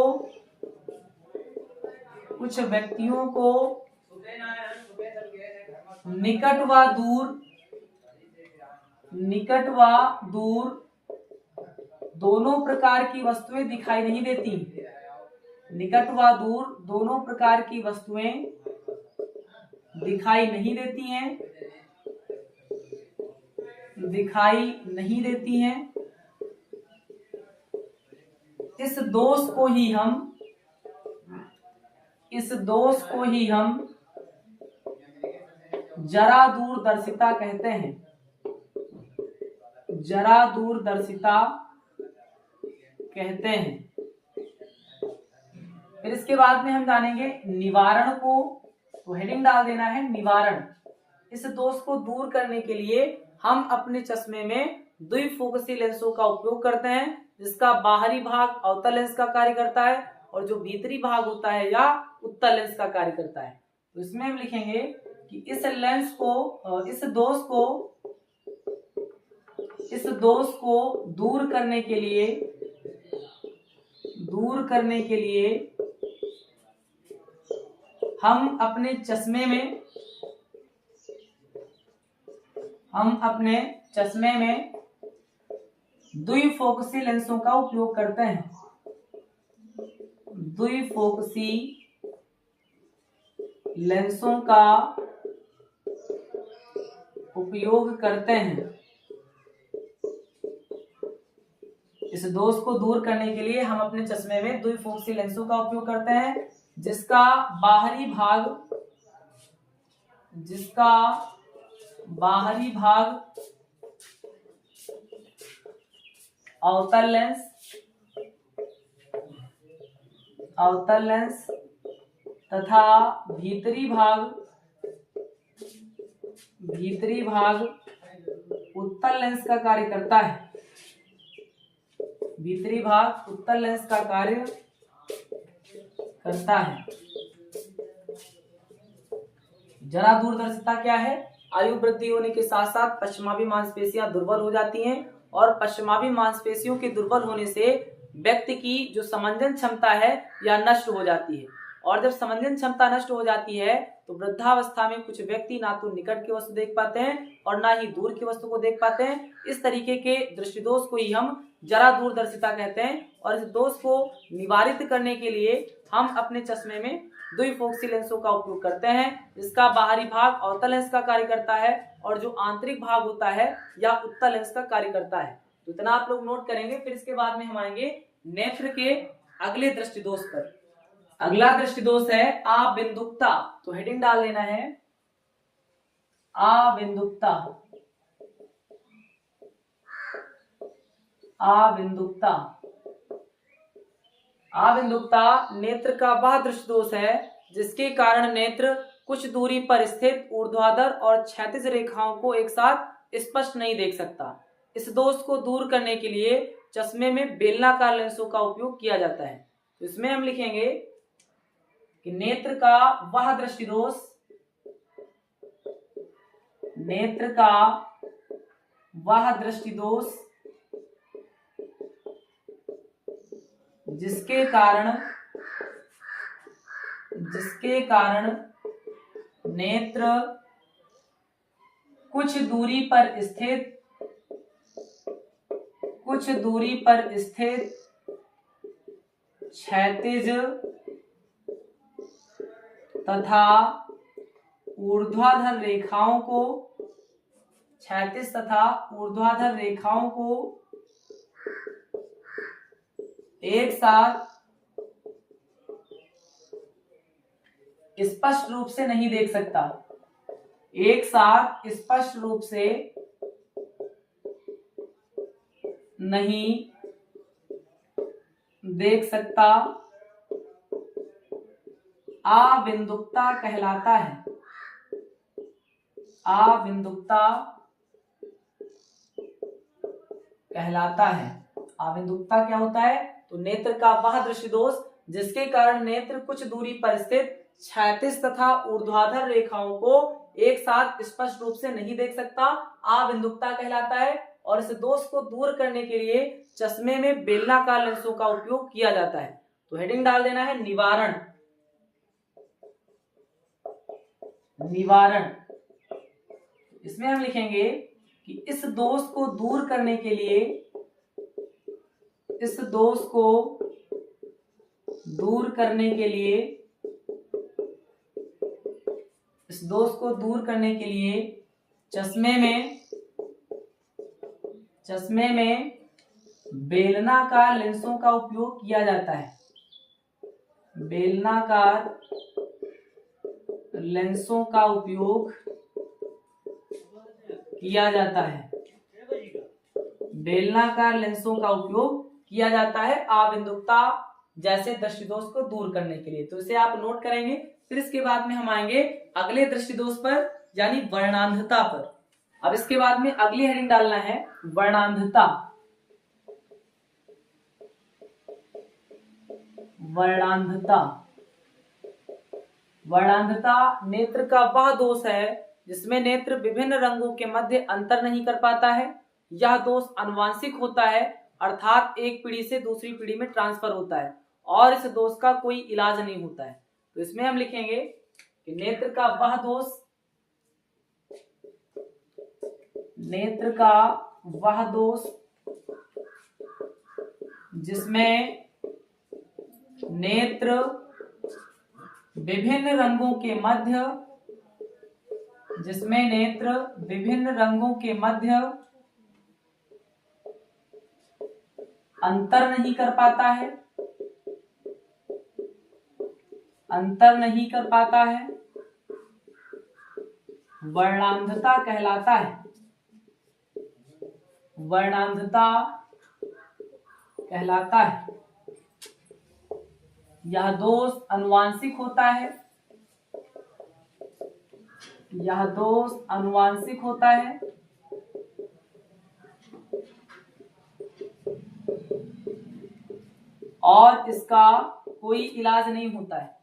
निकट व दूर दोनों प्रकार की वस्तुएं दिखाई नहीं देती। निकट व दूर दोनों प्रकार की वस्तुएं दिखाई नहीं देती हैं। इस दोष को ही हम जरा दूरदर्शिता कहते हैं। जरा दूरदर्शिता कहते हैं। फिर इसके बाद में हम जानेंगे निवारण को। तो हेडिंग डाल देना है निवारण। इस दोष को दूर करने के लिए हम अपने चश्मे में द्विफोकसी लेंसों का उपयोग करते हैं, जिसका बाहरी भाग अवतल लेंस का कार्य करता है और जो भीतरी भाग होता है या उत्तल लेंस का कार्य करता है। तो इसमें हम लिखेंगे कि इस दोष को दूर करने के लिए हम अपने चश्मे में द्विफोकसी लेंसों का उपयोग करते हैं। द्विफोकसी लेंसों का उपयोग करते हैं। इस दोष को दूर करने के लिए हम अपने चश्मे में द्विफोकसी लेंसों का उपयोग करते हैं, जिसका बाहरी भाग अवतल लेंस तथा भीतरी भाग उत्तल लेंस का कार्य करता है। भीतरी भाग उत्तल लेंस का कार्य करता है। जरा दूरदर्शिता क्या है? आयु वृद्धि होने के साथ साथ पश्चिमाभी मांसपेशियां दुर्बल हो जाती हैं और पश्चिमाभी मांसपेशियों के दुर्बल होने से व्यक्ति की जो समंजन क्षमता है यह नष्ट हो जाती है। और जब समंजन क्षमता नष्ट हो जाती है तो वृद्धावस्था में कुछ व्यक्ति ना तो निकट की वस्तु देख पाते हैं और ना ही दूर की वस्तु को देख पाते हैं। इस तरीके के दृष्टिदोष को ही हम जरा दूरदर्शिता कहते हैं। और इस दोष को निवारित करने के लिए हम अपने चश्मे में द्विफोक्सी लेंसों का उपयोग करते हैं, जिसका बाहरी भाग अवतल लेंस का कार्य करता है और जो आंतरिक भाग होता है यह उत्तल लेंस का कार्य करता है। तो इतना आप लोग नोट करेंगे। फिर इसके बाद में हम आएंगे नेत्र के अगले दृष्टिदोष पर। अगला दृष्टिदोष है अबिंदुकता। तो हेडिंग डाल लेना है अबिंदुकता। अबिंदुकता अबिंदुकता नेत्र का वह दृष्टिदोष है जिसके कारण नेत्र कुछ दूरी पर स्थित ऊर्ध्वाधर और क्षैतिज रेखाओं को एक साथ स्पष्ट नहीं देख सकता। इस दोष को दूर करने के लिए चश्मे में बेलनाकार लेंसों का उपयोग किया जाता है। तो इसमें हम लिखेंगे कि नेत्र का वह दृष्टिदोष, नेत्र का वह दृष्टिदोष जिसके कारण नेत्र कुछ दूरी पर स्थित क्षैतिज तथा ऊर्ध्वाधर रेखाओं को एक साथ स्पष्ट रूप से नहीं देख सकता। एक साथ स्पष्ट रूप से नहीं देख सकता अबिंदुकता कहलाता है। अबिंदुकता कहलाता है। अबिंदुकता क्या होता है? तो नेत्र का वह दृष्टिदोष जिसके कारण नेत्र कुछ दूरी पर स्थित क्षैतिज तथा ऊर्ध्वाधर रेखाओं को एक साथ स्पष्ट रूप से नहीं देख सकता अबिंदुकता कहलाता है। और इस दोष को दूर करने के लिए चश्मे में बेलनाकार लेंसों का उपयोग किया जाता है। तो हेडिंग डाल देना है निवारण। निवारण इसमें हम लिखेंगे कि इस दोष को दूर करने के लिए, इस दोष को दूर करने के लिए, इस दोष को दूर करने के लिए चश्मे में बेलनाकार लेंसों का उपयोग किया जाता है। बेलनाकार लेंसों का उपयोग किया जाता है। बेलनाकार लेंसों का उपयोग किया जाता है अबिंदुकता जैसे दृष्टिदोष को दूर करने के लिए। तो इसे आप नोट करेंगे। फिर इसके बाद में हम आएंगे अगले दृष्टिदोष पर, यानी वर्णांधता पर। अब इसके बाद में अगली हेडिंग डालना है वर्णांधता। वर्णांधता वर्णांधता नेत्र का वह दोष है जिसमें नेत्र विभिन्न रंगों के मध्य अंतर नहीं कर पाता है। यह दोष आनुवांशिक होता है, अर्थात एक पीढ़ी से दूसरी पीढ़ी में ट्रांसफर होता है और इस दोष का कोई इलाज नहीं होता है। तो इसमें हम लिखेंगे कि नेत्र का वह दोष, नेत्र का वह दोष जिसमें नेत्र विभिन्न रंगों के मध्य, जिसमें नेत्र विभिन्न रंगों के मध्य अंतर नहीं कर पाता है, अंतर नहीं कर पाता है, वर्णांधता कहलाता है। वर्णांधता कहलाता है। यह दोष आनुवांशिक होता है, यह दोष आनुवांशिक होता है और इसका कोई इलाज नहीं होता है,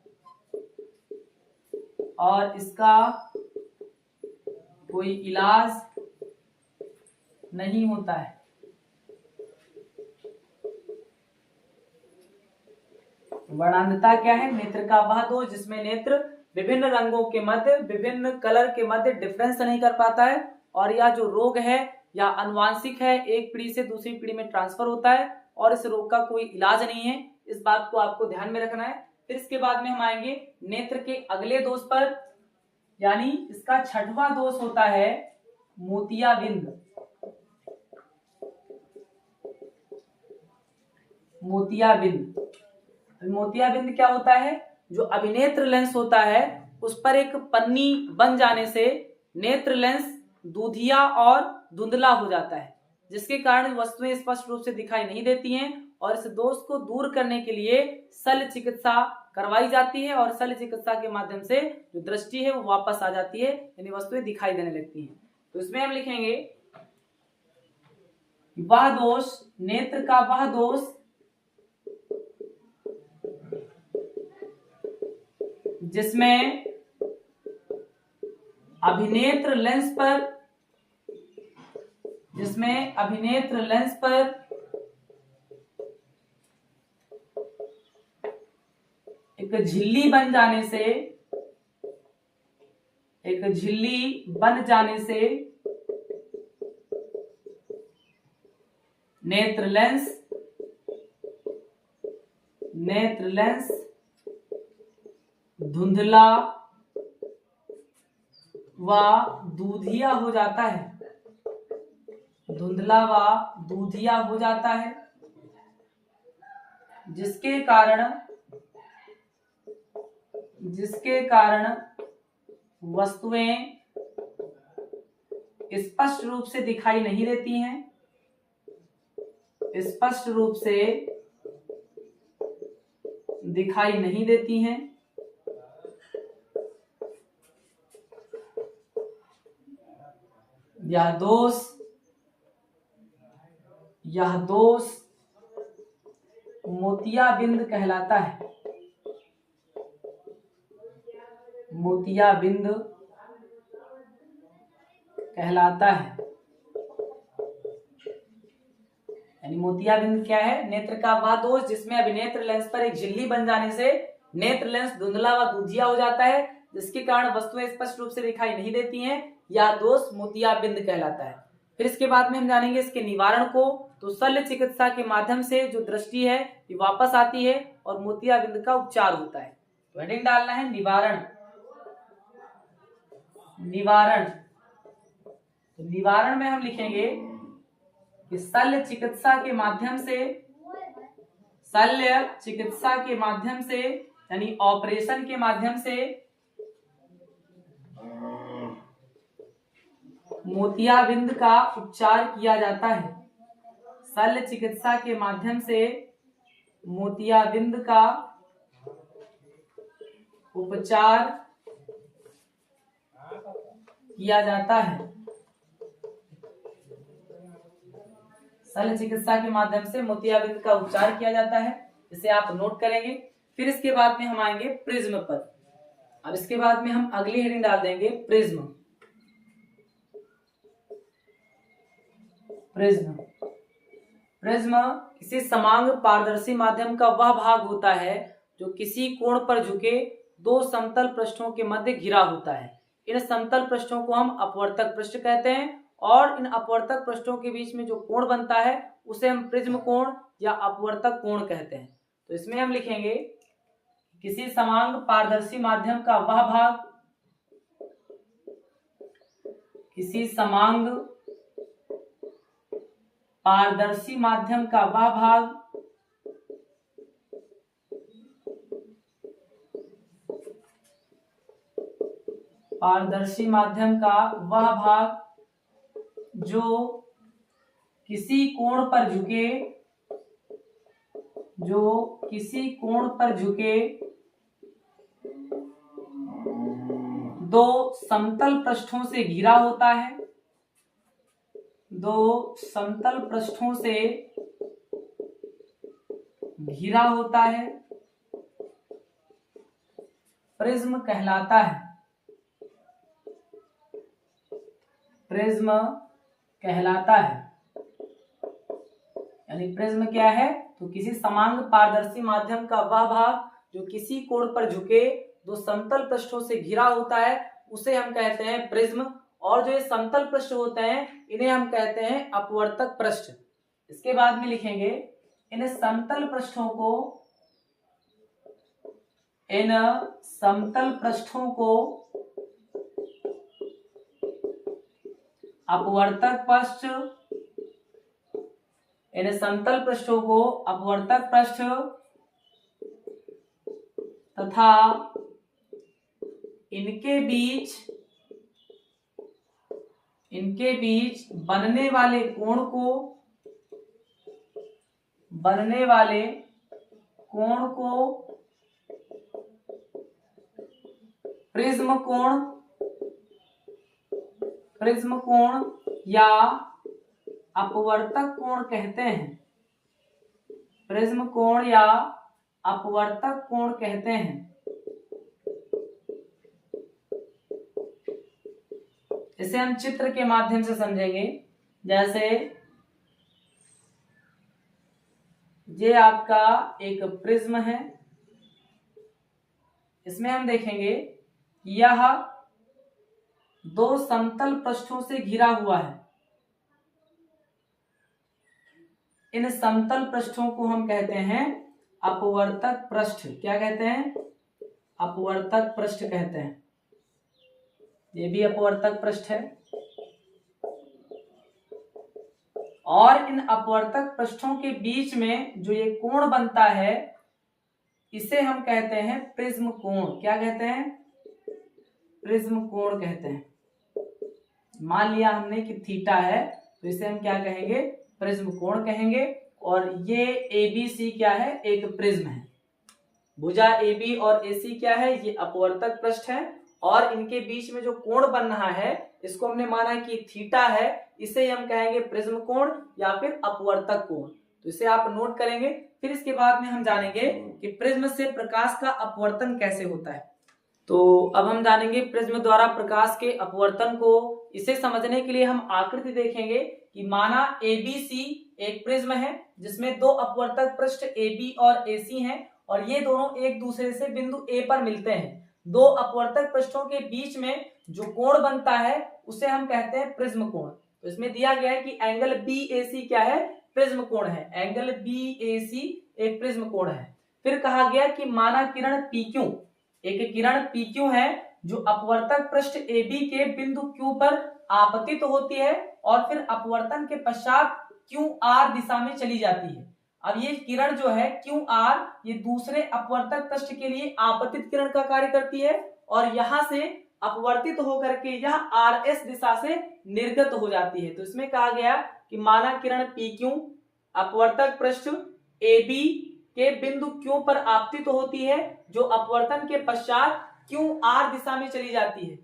और इसका कोई इलाज नहीं होता है। वर्णांधता क्या है? नेत्र का वह दोष जिसमें नेत्र विभिन्न रंगों के मध्य, विभिन्न कलर के मध्य डिफरेंस नहीं कर पाता है, और यह जो रोग है यह आनुवांशिक है, एक पीढ़ी से दूसरी पीढ़ी में ट्रांसफर होता है और इस रोग का कोई इलाज नहीं है। इस बात को आपको ध्यान में रखना है। फिर इसके बाद में हम आएंगे नेत्र के अगले दोष पर, यानी इसका छठवां दोष होता है मोतियाबिंद। मोतियाबिंद, मोतियाबिंद क्या होता है? जो अभिनेत्र लेंस होता है उस पर एक पन्नी बन जाने से नेत्र लेंस दूधिया और धुंधला हो जाता है, जिसके कारण वस्तुएं स्पष्ट रूप से दिखाई नहीं देती हैं, और इस दोष को दूर करने के लिए शल्य चिकित्सा करवाई जाती है, और शल्य चिकित्सा के माध्यम से जो दृष्टि है वो वापस आ जाती है, यानी वस्तुएं दिखाई देने लगती हैं। तो इसमें हम लिखेंगे वह दोष, नेत्र का वह दोष जिसमें अभिनेत्र लेंस पर एक झिल्ली बन जाने से नेत्र लेंस धुंधला व दूधिया हो जाता है, जिसके कारण वस्तुएं स्पष्ट रूप से दिखाई नहीं देती हैं, यह दोष मोतियाबिंद कहलाता है। यानी मोतियाबिंद क्या है? नेत्र का वह दोष जिसमें अभिनेत्र लेंस पर एक झिल्ली बन जाने से नेत्र लेंस धुंधला व दूधिया हो जाता है, जिसके कारण वस्तुएं स्पष्ट रूप से दिखाई नहीं देती हैं। यह दोष मोतियाबिंद कहलाता है। फिर इसके बाद में हम जानेंगे इसके निवारण को। तो शल्य चिकित्सा के माध्यम से जो दृष्टि है ये वापस आती है और मोतियाबिंद का उपचार होता है। तो हेडिंग डालना है निवारण। तो निवारण में हम लिखेंगे कि शल्य चिकित्सा के माध्यम से यानी ऑपरेशन के माध्यम से मोतियाबिंद का उपचार किया जाता है। शल्य चिकित्सा के माध्यम से मोतियाबिंद का उपचार किया जाता है। शल्य चिकित्सा के माध्यम से मोतियाबिंद का उपचार किया जाता है, इसे आप नोट करेंगे। फिर इसके बाद में हम आएंगे प्रिज्म पर। अब इसके बाद में हम अगली हेडिंग डाल देंगे प्रिज्म। प्रिज्म किसी समांग पारदर्शी माध्यम का वह भाग होता है जो किसी कोण पर झुके दो समतल पृष्ठों के मध्य घिरा होता है। इन समतल पृष्ठों को हम अपवर्तक पृष्ठ कहते हैं, और इन अपवर्तक पृष्ठों के बीच में जो कोण बनता है उसे हम प्रिज्म कोण या अपवर्तक कोण कहते हैं। तो इसमें हम लिखेंगे किसी समांग पारदर्शी माध्यम का वह भाग, किसी समांग पारदर्शी माध्यम का वह भाग जो किसी कोण पर झुके दो समतल पृष्ठों से घिरा होता है, दो समतल पृष्ठों से घिरा होता है, प्रिज्म कहलाता है, प्रिज्म कहलाता है। यानी प्रिज्म क्या है? तो किसी समांग पारदर्शी माध्यम का वह भाग जो किसी कोण पर झुके दो समतल पृष्ठों से घिरा होता है उसे हम कहते हैं प्रिज्म। और जो ये समतल पृष्ठ होते हैं इन्हें हम कहते हैं अपवर्तक पृष्ठ। इसके बाद में लिखेंगे इन समतल पृष्ठों को, इन समतल पृष्ठों को अपवर्तक पृष्ठ, इन समतल पृष्ठों को अपवर्तक पृष्ठ तथा इनके बीच बनने वाले कोण को प्रिज्म कोण या अपवर्तक कोण कहते हैं, प्रिज्म कोण या अपवर्तक कोण कहते हैं। इसे हम चित्र के माध्यम से समझेंगे। जैसे ये आपका एक प्रिज्म है, इसमें हम देखेंगे यह दो समतल पृष्ठों से घिरा हुआ है। इन समतल पृष्ठों को हम कहते हैं अपवर्तक पृष्ठ। क्या कहते हैं? अपवर्तक पृष्ठ कहते हैं। ये भी अपवर्तक पृष्ठ है। और इन अपवर्तक पृष्ठों के बीच में जो ये कोण बनता है इसे हम कहते हैं प्रिज्म कोण। क्या कहते हैं? प्रिज्म कोण कहते हैं। मान लिया हमने कि थीटा है तो इसे हम क्या कहेंगे? प्रिज्म कोण कहेंगे। और ये ABC क्या है? एक प्रिज्म है। भुजा AB और AC क्या है? ये अपवर्तक पृष्ठ है। और इनके बीच में जो कोण बन रहा है इसको हमने माना कि थीटा है, इसे हम कहेंगे प्रिज्म कोण या फिर अपवर्तक कोण। तो इसे आप नोट करेंगे। फिर इसके बाद में हम जानेंगे कि प्रिज्म से प्रकाश का अपवर्तन कैसे होता है। तो अब हम जानेंगे प्रिज्म द्वारा प्रकाश के अपवर्तन को। इसे समझने के लिए हम आकृति देखेंगे कि माना ABC एक प्रिज्म है जिसमें दो अपवर्तक पृष्ठ AB और AC हैं और ये दोनों एक दूसरे से बिंदु A पर मिलते हैं। दो अपवर्तक पृष्ठों के बीच में जो कोण बनता है उसे हम कहते हैं प्रिज्म कोण। तो इसमें दिया गया है कि एंगल BAC क्या है? प्रिज्म कोण है। एंगल BAC एक प्रिज्म कोण है। फिर कहा गया कि माना किरण PQ, एक किरण PQ है जो अपवर्तक पृष्ठ AB के बिंदु Q पर आपतित होती है और फिर अपवर्तन के पश्चात QR दिशा में चली जाती है। अब ये किरण जो है QR ये दूसरे अपवर्तक पृष्ठ के लिए आपतित किरण का कार्य करती है और यहां से अपवर्तित होकर के यह RS दिशा से निर्गत हो जाती है। तो इसमें कहा गया कि माना किरण PQ अपवर्तक पृष्ठ AB के बिंदु Q पर आपतित होती है जो अपवर्तन के पश्चात QR दिशा में चली जाती है,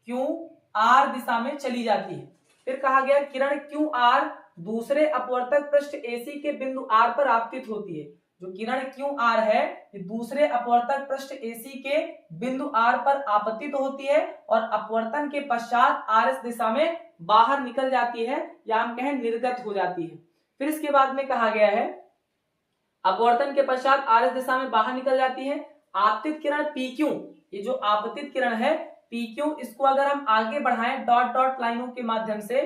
QR दिशा में चली जाती है। फिर कहा गया किरण QR दूसरे अपवर्तक पृष्ठ AC के बिंदु R पर आपतित होती है। जो किरण QR है ये दूसरे अपवर्तक पृष्ठ AC के बिंदु R पर आपतित होती है और अपवर्तन के पश्चात RS दिशा में बाहर निकल जाती है या हम कहें निर्गत हो जाती है। फिर इसके बाद में कहा गया है अपवर्तन के पश्चात RS दिशा में बाहर निकल जाती है। आपतित किरण PQ, ये जो आपतित किरण है PQ, इसको अगर हम आगे बढ़ाएं डॉट डॉट लाइनों के माध्यम से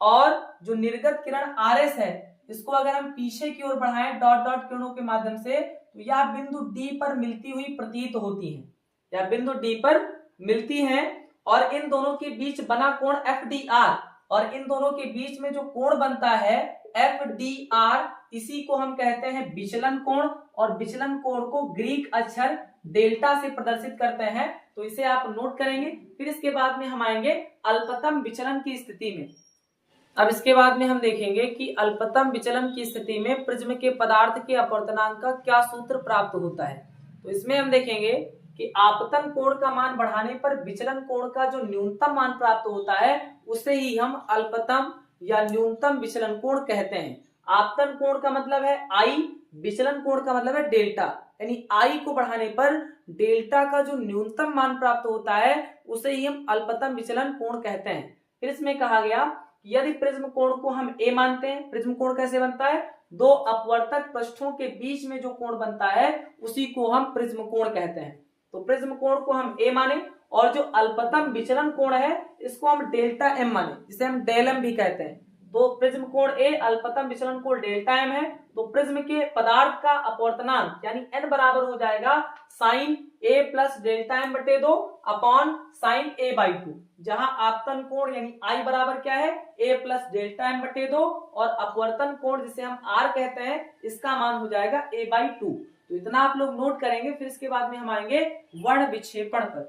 और जो निर्गत किरण RS है इसको अगर हम पीछे की ओर बढ़ाएं डॉट डॉट किरणों के माध्यम से तो यह बिंदु D पर मिलती हुई प्रतीत होती है, यह बिंदु D पर मिलती है। और इन दोनों के बीच बना कोण FDR और इन दोनों के बीच में जो कोण बनता है FDR, इसी को हम कहते हैं विचलन कोण। और विचलन कोण को ग्रीक अक्षर डेल्टा से प्रदर्शित करते हैं, तो इसे आप नोट करेंगे। फिर इसके बाद में हम आएंगे अल्पतम विचलन की स्थिति में। अब इसके बाद में हम देखेंगे कि अल्पतम विचलन की स्थिति में प्रिज्म के पदार्थ के अपवर्तनांक का क्या सूत्र प्राप्त होता है। तो इसमें हम देखेंगे कि आपतन कोण का मान बढ़ाने पर विचलन कोण का जो न्यूनतम मान प्राप्त होता है उसे ही हम अल्पतम या न्यूनतम विचलन कोण कहते हैं। आपतन कोण का मतलब है आई, विचलन कोण का मतलब है डेल्टा, यानी आई को बढ़ाने पर डेल्टा का जो न्यूनतम मान प्राप्त होता है उसे ही हम अल्पतम विचलन कोण कहते हैं। फिर इसमें कहा गया यदि प्रिज्म कोण को हम ए मानते हैं, प्रिज्म कोण कैसे बनता है, दो अपवर्तक पृष्ठों के बीच में जो कोण बनता है उसी को हम प्रिज्म कोण कहते हैं। तो प्रिज्म कोण को हम ए माने और जो अल्पतम विचलन कोण है इसको हम डेल्टा एम माने, जिसे हम डेल एम भी कहते हैं। तो प्रिज्म कोण ए, अल्पतम विचलन कोण डेल्टा एम है। तो प्रिज्म के पदार्थ का अपवर्तनांक यानी एन बराबर हो जाएगा साइन ए प्लस डेल्टा एम बटे 2 अपॉन साइन ए बाई 2, जहां आपतन कोण यानी आई बराबर क्या है, ए प्लस डेल्टा एम बटे 2 और अपवर्तन कोण जिसे हम आर कहते हैं इसका मान हो जाएगा ए बाई 2। तो इतना आप लोग नोट करेंगे। फिर इसके बाद में हम आएंगे वर्ण विक्षेपण पर।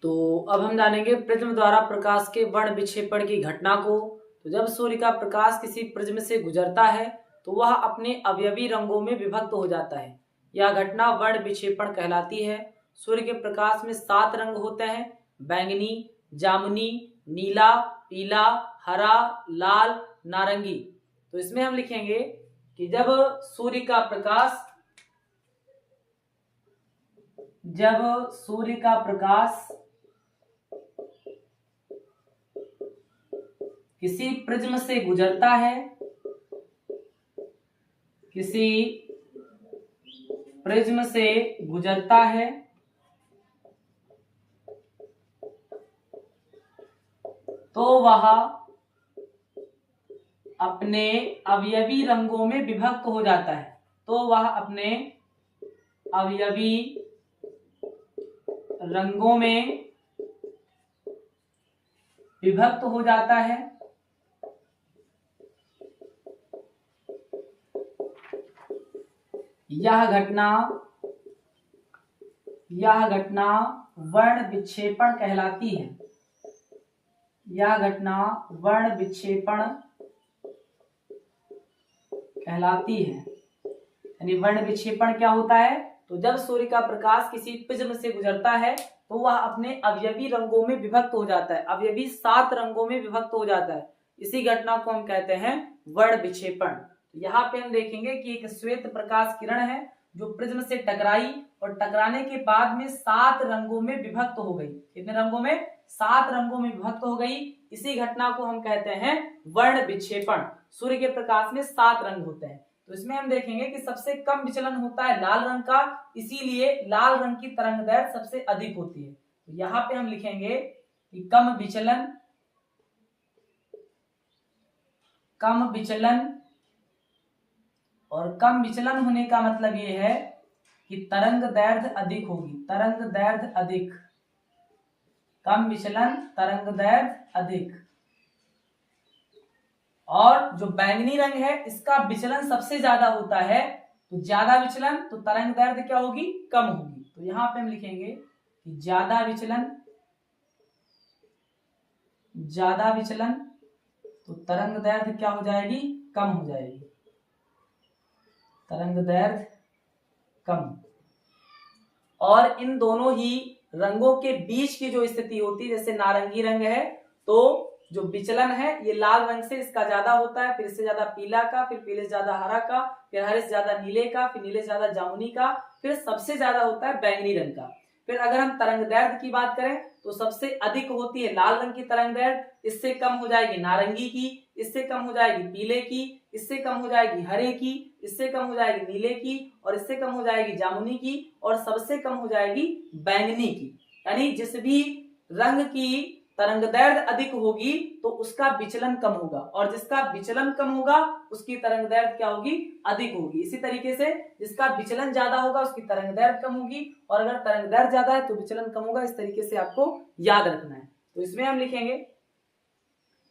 तो अब हम जानेंगे प्रिज्म द्वारा प्रकाश के वर्ण विक्षेपण की घटना को। तो जब सूर्य का प्रकाश किसी प्रिज्म से गुजरता है तो वह अपने अवयवी रंगों में विभक्त हो जाता है। यह घटना वर्ण विक्षेपण कहलाती है। सूर्य के प्रकाश में 7 रंग होते हैं, बैंगनी, जामुनी, नीला, पीला, हरा, लाल, नारंगी। तो इसमें हम लिखेंगे कि जब सूर्य का प्रकाश किसी प्रिज्म से गुजरता है, किसी प्रिज्म से गुजरता है तो वह अपने अवयवी रंगों में विभक्त हो जाता है। तो वह अपने अवयवी रंगों में विभक्त हो जाता है। यह घटना वर्ण विक्षेपण कहलाती है। यह घटना वर्ण विक्षेपण कहलाती है। यानी वर्ण विक्षेपण क्या होता है, तो जब सूर्य का प्रकाश किसी प्रिज्म से गुजरता है तो वह अपने अवयवी रंगों में विभक्त हो जाता है, अवयवी 7 रंगों में विभक्त हो जाता है। इसी घटना को हम कहते हैं वर्ण विक्षेपण। यहाँ पे हम देखेंगे कि एक श्वेत प्रकाश किरण है जो प्रिज्म से टकराई और टकराने के बाद में 7 रंगों में विभक्त हो गई। कितने रंगों में, 7 रंगों में विभक्त हो गई। इसी घटना को हम कहते हैं वर्ण विक्षेपण। सूर्य के प्रकाश में 7 रंग होते हैं। तो इसमें हम देखेंगे कि सबसे कम विचलन होता है लाल रंग का, इसीलिए लाल रंग की तरंगदैर्घ्य सबसे अधिक होती है। तो यहाँ पे हम लिखेंगे कि कम विचलन और कम विचलन होने का मतलब ये है कि तरंगदैर्घ्य अधिक होगी, तरंगदैर्घ्य अधिक, कम विचलन तरंगदैर्घ्य अधिक। और जो बैंगनी रंग है इसका विचलन सबसे ज्यादा होता है, तो ज्यादा विचलन तो तरंगदैर्घ्य क्या होगी, कम होगी। तो यहां पे हम लिखेंगे कि ज्यादा विचलन तो तरंगदैर्घ्य क्या हो जाएगी, कम हो जाएगी, तरंगदैर्घ्य कम। और इन दोनों ही रंगों के बीच की जो स्थिति होती है, जैसे नारंगी रंग है तो जो विचलन है ये लाल रंग से इसका ज्यादा होता है, फिर इससे ज्यादा पीला का, फिर पीले से ज्यादा हरा का, फिर हरे से ज्यादा नीले का, फिर नीले से ज्यादा जामुनी का, फिर सबसे ज्यादा होता है बैंगनी रंग का। फिर अगर हम तरंगदैर्घ्य की बात करें तो सबसे अधिक होती है लाल रंग की तरंगदैर्घ्य, इससे कम हो जाएगी नारंगी की, इससे कम हो जाएगी पीले की, इससे कम हो जाएगी हरे की, इससे कम हो जाएगी नीले की, और इससे कम हो जाएगी जामुनी की, और सबसे कम हो जाएगी बैंगनी की। यानी जिस भी रंग की तरंगदैर्घ्य अधिक होगी तो उसका विचलन कम होगा, और जिसका विचलन कम होगा उसकी तरंगदैर्घ्य क्या होगी, अधिक होगी। इसी तरीके से जिसका विचलन ज्यादा होगा उसकी तरंगदैर्घ्य कम होगी, और अगर तरंगदैर्घ्य ज्यादा है तो विचलन कम होगा। इस तरीके से आपको याद रखना है। तो इसमें हम लिखेंगे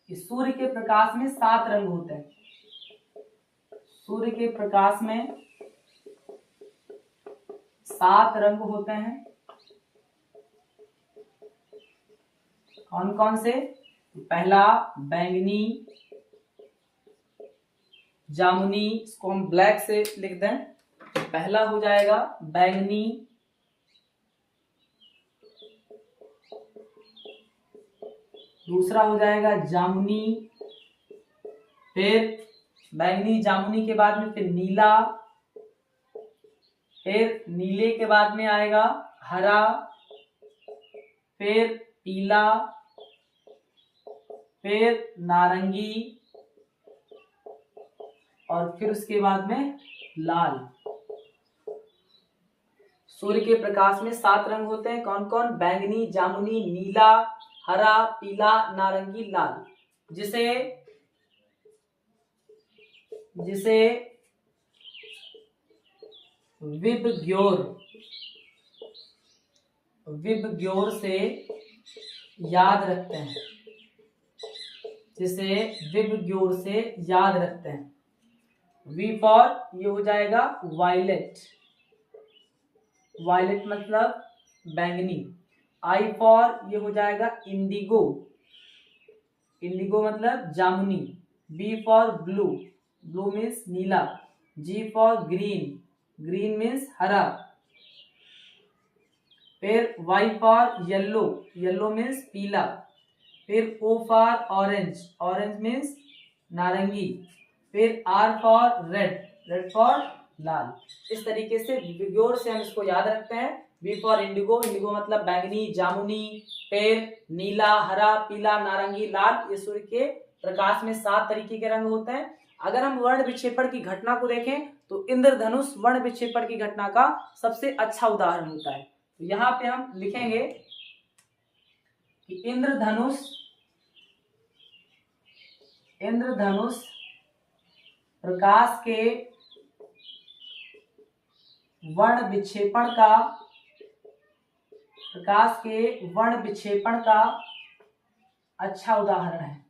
कि सूर्य के प्रकाश में 7 रंग होते हैं। सूर्य के प्रकाश में 7 रंग होते हैं। कौन कौन से, पहला बैंगनी, जामुनी, इसको हम ब्लैक से लिख दें, तो पहला हो जाएगा बैंगनी, दूसरा हो जाएगा जामुनी, फिर बैंगनी, जामुनी के बाद में फिर नीला, फिर नीले के बाद में आएगा हरा, फिर पीला, फिर नारंगी और फिर उसके बाद में लाल। सूर्य के प्रकाश में 7 रंग होते हैं, कौन कौन? बैंगनी, जामुनी, नीला, हरा, पीला, नारंगी, लाल, जिसे विबग्योर से याद रखते हैं, जिसे विबग्योर से याद रखते हैं। वी फॉर ये हो जाएगा वायलेट, वायलेट मतलब बैंगनी। आई फॉर ये हो जाएगा इंडिगो, इंडिगो मतलब जामुनी। B for blue, blue means नीला। G for green, green means हरा। फिर Y for yellow, yellow means पीला। फिर O for orange, orange means नारंगी। फिर R for red, red for लाल। इस तरीके से विबग्योर से हम इसको याद रखते हैं। बी फॉर इंडिगो, इंडिगो मतलब बैंगनी, जामुनी, फिर नीला, हरा, पीला, नारंगी, लाल। ये सूर्य के प्रकाश में 7 तरीके के रंग होते हैं। अगर हम वर्ण विक्षेपण की घटना को देखें तो इंद्रधनुष वर्ण विक्षेपण की घटना का सबसे अच्छा उदाहरण होता है। तो यहाँ पे हम लिखेंगे कि इंद्रधनुष प्रकाश के वर्ण विक्षेपण का अच्छा उदाहरण है,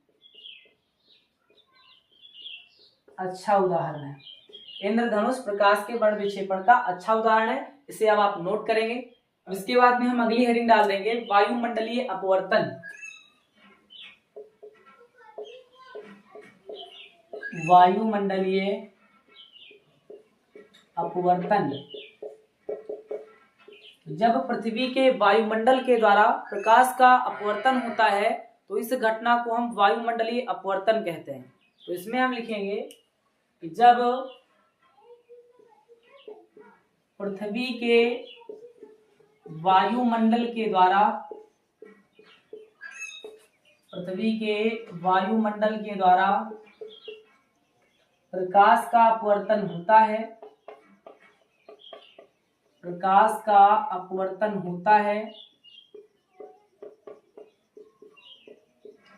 अच्छा उदाहरण है। इंद्रधनुष प्रकाश के वर्ण विक्षेपण का अच्छा उदाहरण है। इसे अब आप नोट करेंगे। इसके बाद में हम अगली हेडिंग डाल देंगे वायुमंडलीय अपवर्तन। वायुमंडलीय अपवर्तन। जब पृथ्वी के वायुमंडल के द्वारा प्रकाश का अपवर्तन होता है तो इस घटना को हम वायुमंडलीय अपवर्तन कहते हैं। तो इसमें हम लिखेंगे कि जब पृथ्वी के वायुमंडल के द्वारा प्रकाश का अपवर्तन होता है,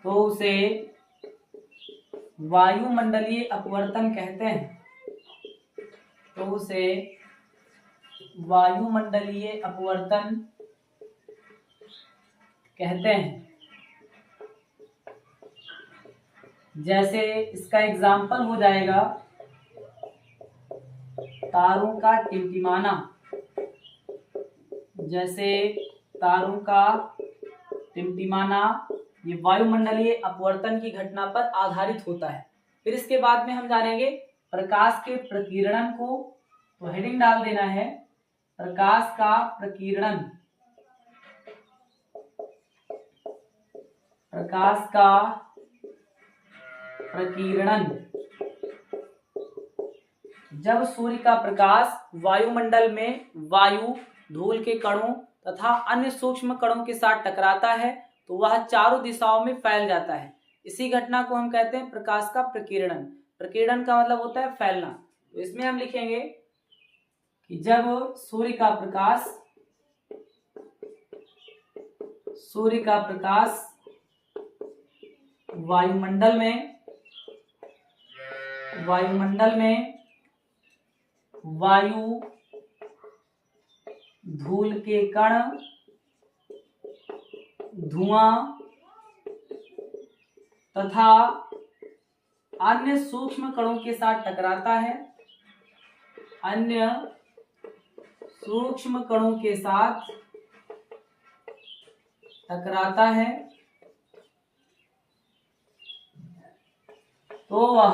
तो उसे वायुमंडलीय अपवर्तन कहते हैं। जैसे इसका एग्जाम्पल हो जाएगा तारों का टिमटिमाना। जैसे तारों का टिमटिमाना ये वायुमंडलीय अपवर्तन की घटना पर आधारित होता है। फिर इसके बाद में हम जानेंगे प्रकाश के प्रकीर्णन को। तो हेडिंग डाल देना है प्रकाश का प्रकीर्णन। प्रकाश का प्रकीर्णन। जब सूर्य का प्रकाश वायुमंडल में वायु, धूल के कणों तथा अन्य सूक्ष्म कणों के साथ टकराता है तो वह चारों दिशाओं में फैल जाता है। इसी घटना को हम कहते हैं प्रकाश का प्रकीर्णन। प्रकीर्णन का मतलब होता है फैलना। तो इसमें हम लिखेंगे कि जब सूर्य का प्रकाश वायुमंडल में वायु, धूल के कण, धुआं तथा अन्य सूक्ष्म कणों के साथ टकराता है, तो वह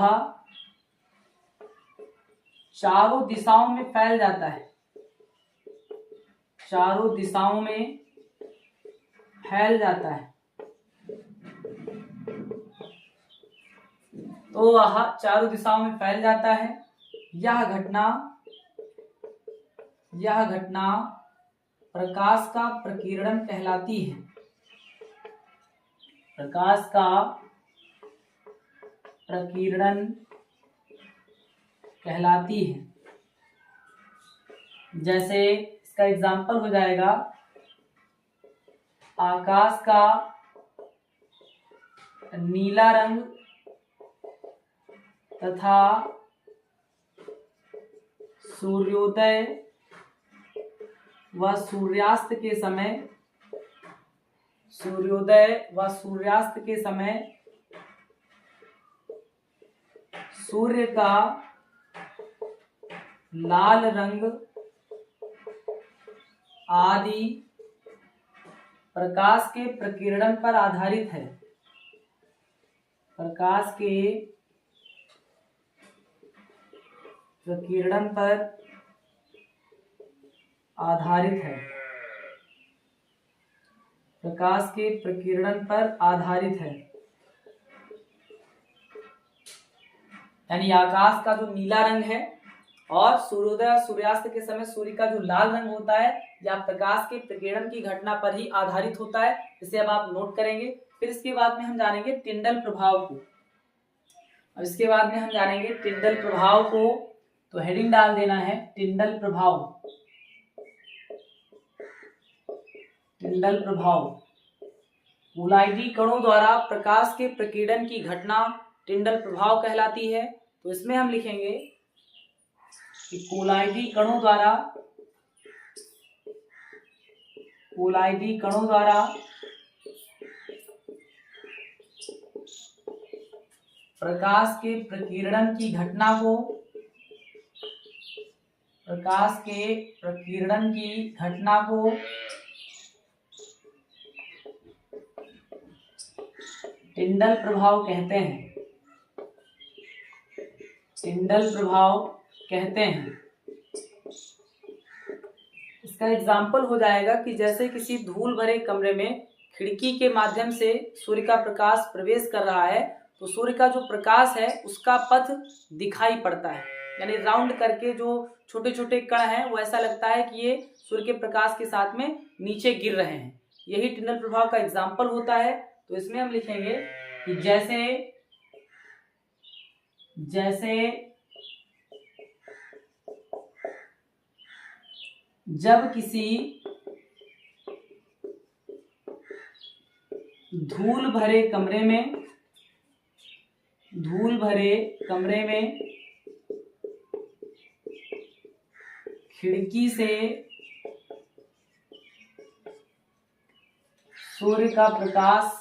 चारों दिशाओं में फैल जाता है। चारों दिशाओं में फैल जाता है। तो वह चारों दिशाओं में फैल जाता है। यह घटना प्रकाश का प्रकीर्णन कहलाती है। प्रकाश का प्रकीर्णन कहलाती है। जैसे इसका एग्जाम्पल हो जाएगा, आकाश का नीला रंग तथा सूर्योदय व सूर्यास्त के समय सूर्य का लाल रंग आदि प्रकाश के प्रकीर्णन पर आधारित है। प्रकाश के प्रकीर्णन पर आधारित है। प्रकाश के प्रकीर्णन पर आधारित है। यानी आकाश का जो नीला रंग है और सूर्योदय और सूर्यास्त के समय सूर्य का जो लाल रंग होता है, यह प्रकाश के प्रकीर्णन की घटना पर ही आधारित होता है। इसे अब आप नोट करेंगे। फिर इसके बाद में हम जानेंगे टिंडल प्रभाव को। अब इसके बाद में हम जानेंगे टिंडल प्रभाव को, तो हेडिंग डाल देना है टिंडल प्रभाव। टिंडल प्रभाव कोलाइडी कणों द्वारा प्रकाश के प्रकीर्णन की घटना टिंडल प्रभाव कहलाती है। तो इसमें हम लिखेंगे कि कोलाइडी कणों द्वारा प्रकाश के प्रकीर्णन की घटना को टिंडल प्रभाव कहते हैं। टिंडल प्रभाव कहते हैं। इसका एग्जाम्पल हो जाएगा कि जैसे किसी धूल भरे कमरे में खिड़की के माध्यम से सूर्य का प्रकाश प्रवेश कर रहा है, तो सूर्य का जो प्रकाश है उसका पथ दिखाई पड़ता है। यानी राउंड करके जो छोटे छोटे कण हैं वो ऐसा लगता है कि ये सूर्य के प्रकाश के साथ में नीचे गिर रहे हैं। यही टिंडल प्रभाव का एग्जाम्पल होता है। तो इसमें हम लिखेंगे कि जैसे जब किसी धूल भरे कमरे में खिड़की से सूर्य का प्रकाश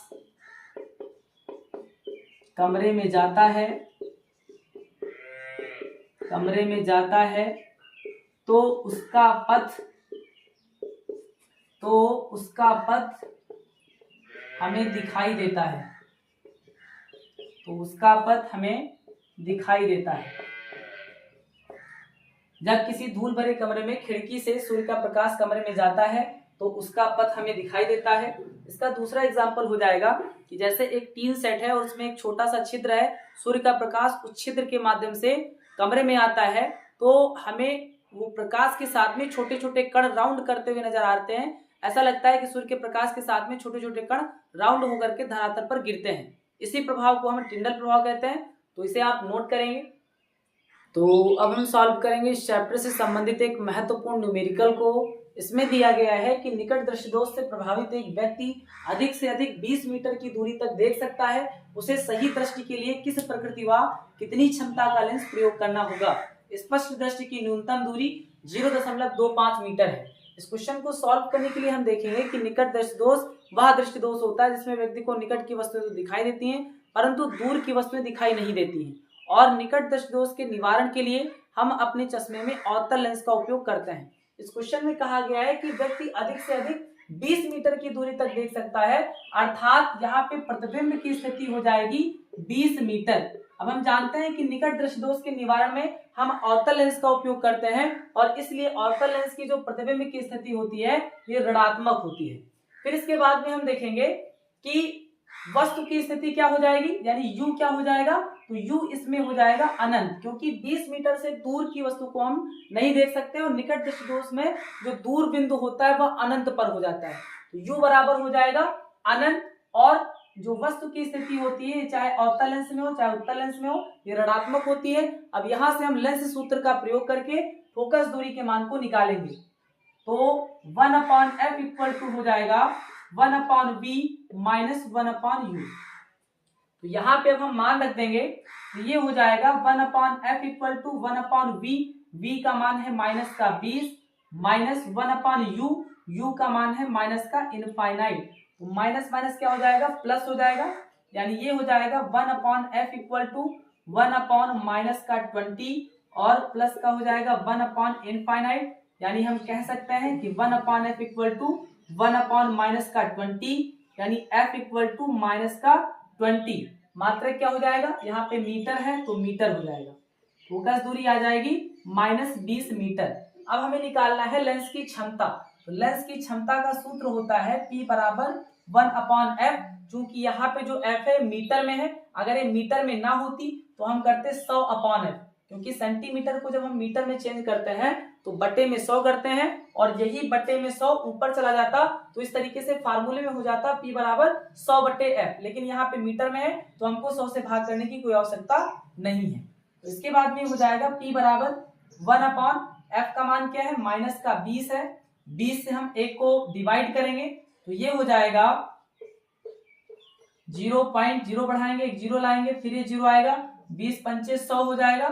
कमरे में जाता है तो उसका पथ हमें दिखाई देता है। जब किसी धूल भरे कमरे में खिड़की से सूर्य का प्रकाश कमरे में जाता है तो उसका पथ हमें दिखाई देता है। इसका दूसरा एग्जाम्पल हो जाएगा कि जैसे एक टीन सेट है और उसमें एक छोटा सा छिद्र है, सूर्य का प्रकाश उस छिद्र के माध्यम से कमरे में आता है तो हमें वो प्रकाश के साथ में छोटे छोटे कण राउंड करते हुए नजर आते हैं। ऐसा लगता है कि सूर्य के प्रकाश के साथ में छोटे छोटे कण राउंड होकर के धरातल पर गिरते हैं। इसी प्रभाव को हम टिंडल प्रभाव कहते हैं। तो इसे आप नोट करेंगे। तो अब हम सॉल्व करेंगे इस चैप्टर से संबंधित एक महत्वपूर्ण न्यूमेरिकल को। इसमें दिया गया है कि निकट दृष्टि दोष से प्रभावित एक व्यक्ति अधिक से अधिक 20 मीटर की दूरी तक देख सकता है। उसे सही दृष्टि के लिए किस प्रकृति व कितनी क्षमता का लेंस प्रयोग करना होगा। स्पष्ट दृष्टि की न्यूनतम दूरी 0.25 मीटर है। इस क्वेश्चन को सॉल्व करने के लिए हम देखेंगे कि निकट दृष्टि दोष वह दृष्टि दोष होता है जिसमें व्यक्ति को निकट की वस्तुएं तो दिखाई देती हैं परंतु दूर की वस्तुएं दिखाई नहीं देती हैं। और निकट दृष्टि दोष के निवारण के लिए हम अपने चश्मे में अवतल लेंस का उपयोग करते हैं। इस क्वेश्चन में कहा गया है कि व्यक्ति अधिक से अधिक 20 मीटर की दूरी तक देख सकता है, अर्थात यहाँ पे प्रतिबिंब की स्थिति हो जाएगी 20 मीटर। अब हम जानते हैं कि निकट दृष्टि दोष के निवारण में हम अवतल लेंस का उपयोग करते हैं और इसलिए अवतल लेंस की जो प्रतिबिंब की स्थिति होती है ये ऋणात्मक होती है। फिर इसके बाद में हम देखेंगे कि वस्तु की स्थिति क्या हो जाएगी, यानी U क्या हो जाएगा, तो u इसमें हो जाएगा अनंत, क्योंकि 20 मीटर से दूर की वस्तु को हम नहीं देख सकते और निकट दृष्टि दोष में जो दूर बिंदु होता है वह अनंत पर हो जाता है। तो u बराबर हो जाएगा अनंत, और जो वस्तु की स्थिति होती है चाहे अवतल लेंस में हो चाहे उत्तल लेंस में हो, ये ऋणात्मक होती है। अब यहाँ से हम लेंस सूत्र का प्रयोग करके फोकस दूरी के मान को निकालेंगे। तो 1/f इक्वल टू हो जाएगा 1/v माइनस 1/u। तो यहाँ पे अब हम मान रख देंगे, तो ये हो जाएगा 1/f equal to 1/v, v का मान है माइनस का 20 माइनस 1/u, u का मान है माइनस का इनफाइनाइट। तो माइनस माइनस क्या हो जाएगा, प्लस हो जाएगा, यानी ये हो जाएगा 1/f इक्वल टू 1/ माइनस का 20 और प्लस का हो जाएगा 1/ इनफाइनाइट, यानी हम कह सकते हैं कि 1/f इक्वल टू 1/ माइनस का 20, यानी f इक्वल टू माइनस का 20। मात्रक क्या हो जाएगा, यहाँ पे मीटर है तो मीटर हो जाएगा। फोकस दूरी आ जाएगी माइनस 20 मीटर। अब हमें निकालना है लेंस की क्षमता। तो लेंस की क्षमता का सूत्र होता है P बराबर 1/f। चूंकि यहाँ पे जो f है मीटर में है, अगर ये मीटर में ना होती तो हम करते 100/f, क्योंकि सेंटीमीटर को जब हम मीटर में चेंज करते हैं तो बटे में 100 करते हैं, और यही बटे में 100 ऊपर चला जाता तो इस तरीके से फार्मूले में हो जाता P बराबर 100/f। लेकिन यहाँ पे मीटर में है तो हमको 100 से भाग करने की कोई आवश्यकता नहीं है। तो इसके बाद में हो जाएगा P बराबर 1/f का मान क्या है, माइनस का 20 है, 20 से हम 1 को डिवाइड करेंगे तो ये हो जाएगा 0.0 बढ़ाएंगे, 1 0 लाएंगे, फिर ये 0 आएगा, 20 पंचे 100 हो जाएगा।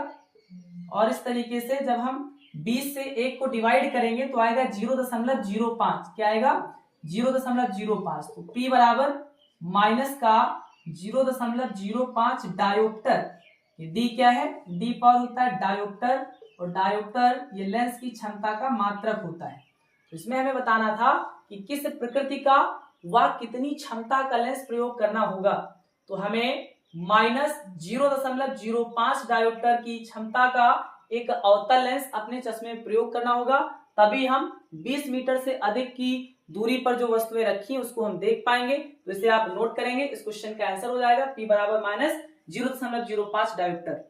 और इस तरीके से जब हम 20 से 1 को डिवाइड करेंगे तो आएगा 0.05। क्या आएगा, 0.05। तो P बराबर माइनस का 0.05 डायोप्टर। ये D क्या है, D पावर होता है डायोप्टर, और डायोप्टर ये लेंस की क्षमता का मात्रक होता है। तो इसमें हमें बताना था कि किस प्रकृति का व कितनी क्षमता का लेंस प्रयोग करना होगा। तो हमें माइनस 0.05 डायोप्टर की क्षमता का एक अवतल लेंस अपने चश्मे में प्रयोग करना होगा, तभी हम 20 मीटर से अधिक की दूरी पर जो वस्तुएं रखी हैं उसको हम देख पाएंगे। तो इसे आप नोट करेंगे, इस क्वेश्चन का आंसर हो जाएगा P बराबर माइनस 0.05 डायोप्टर।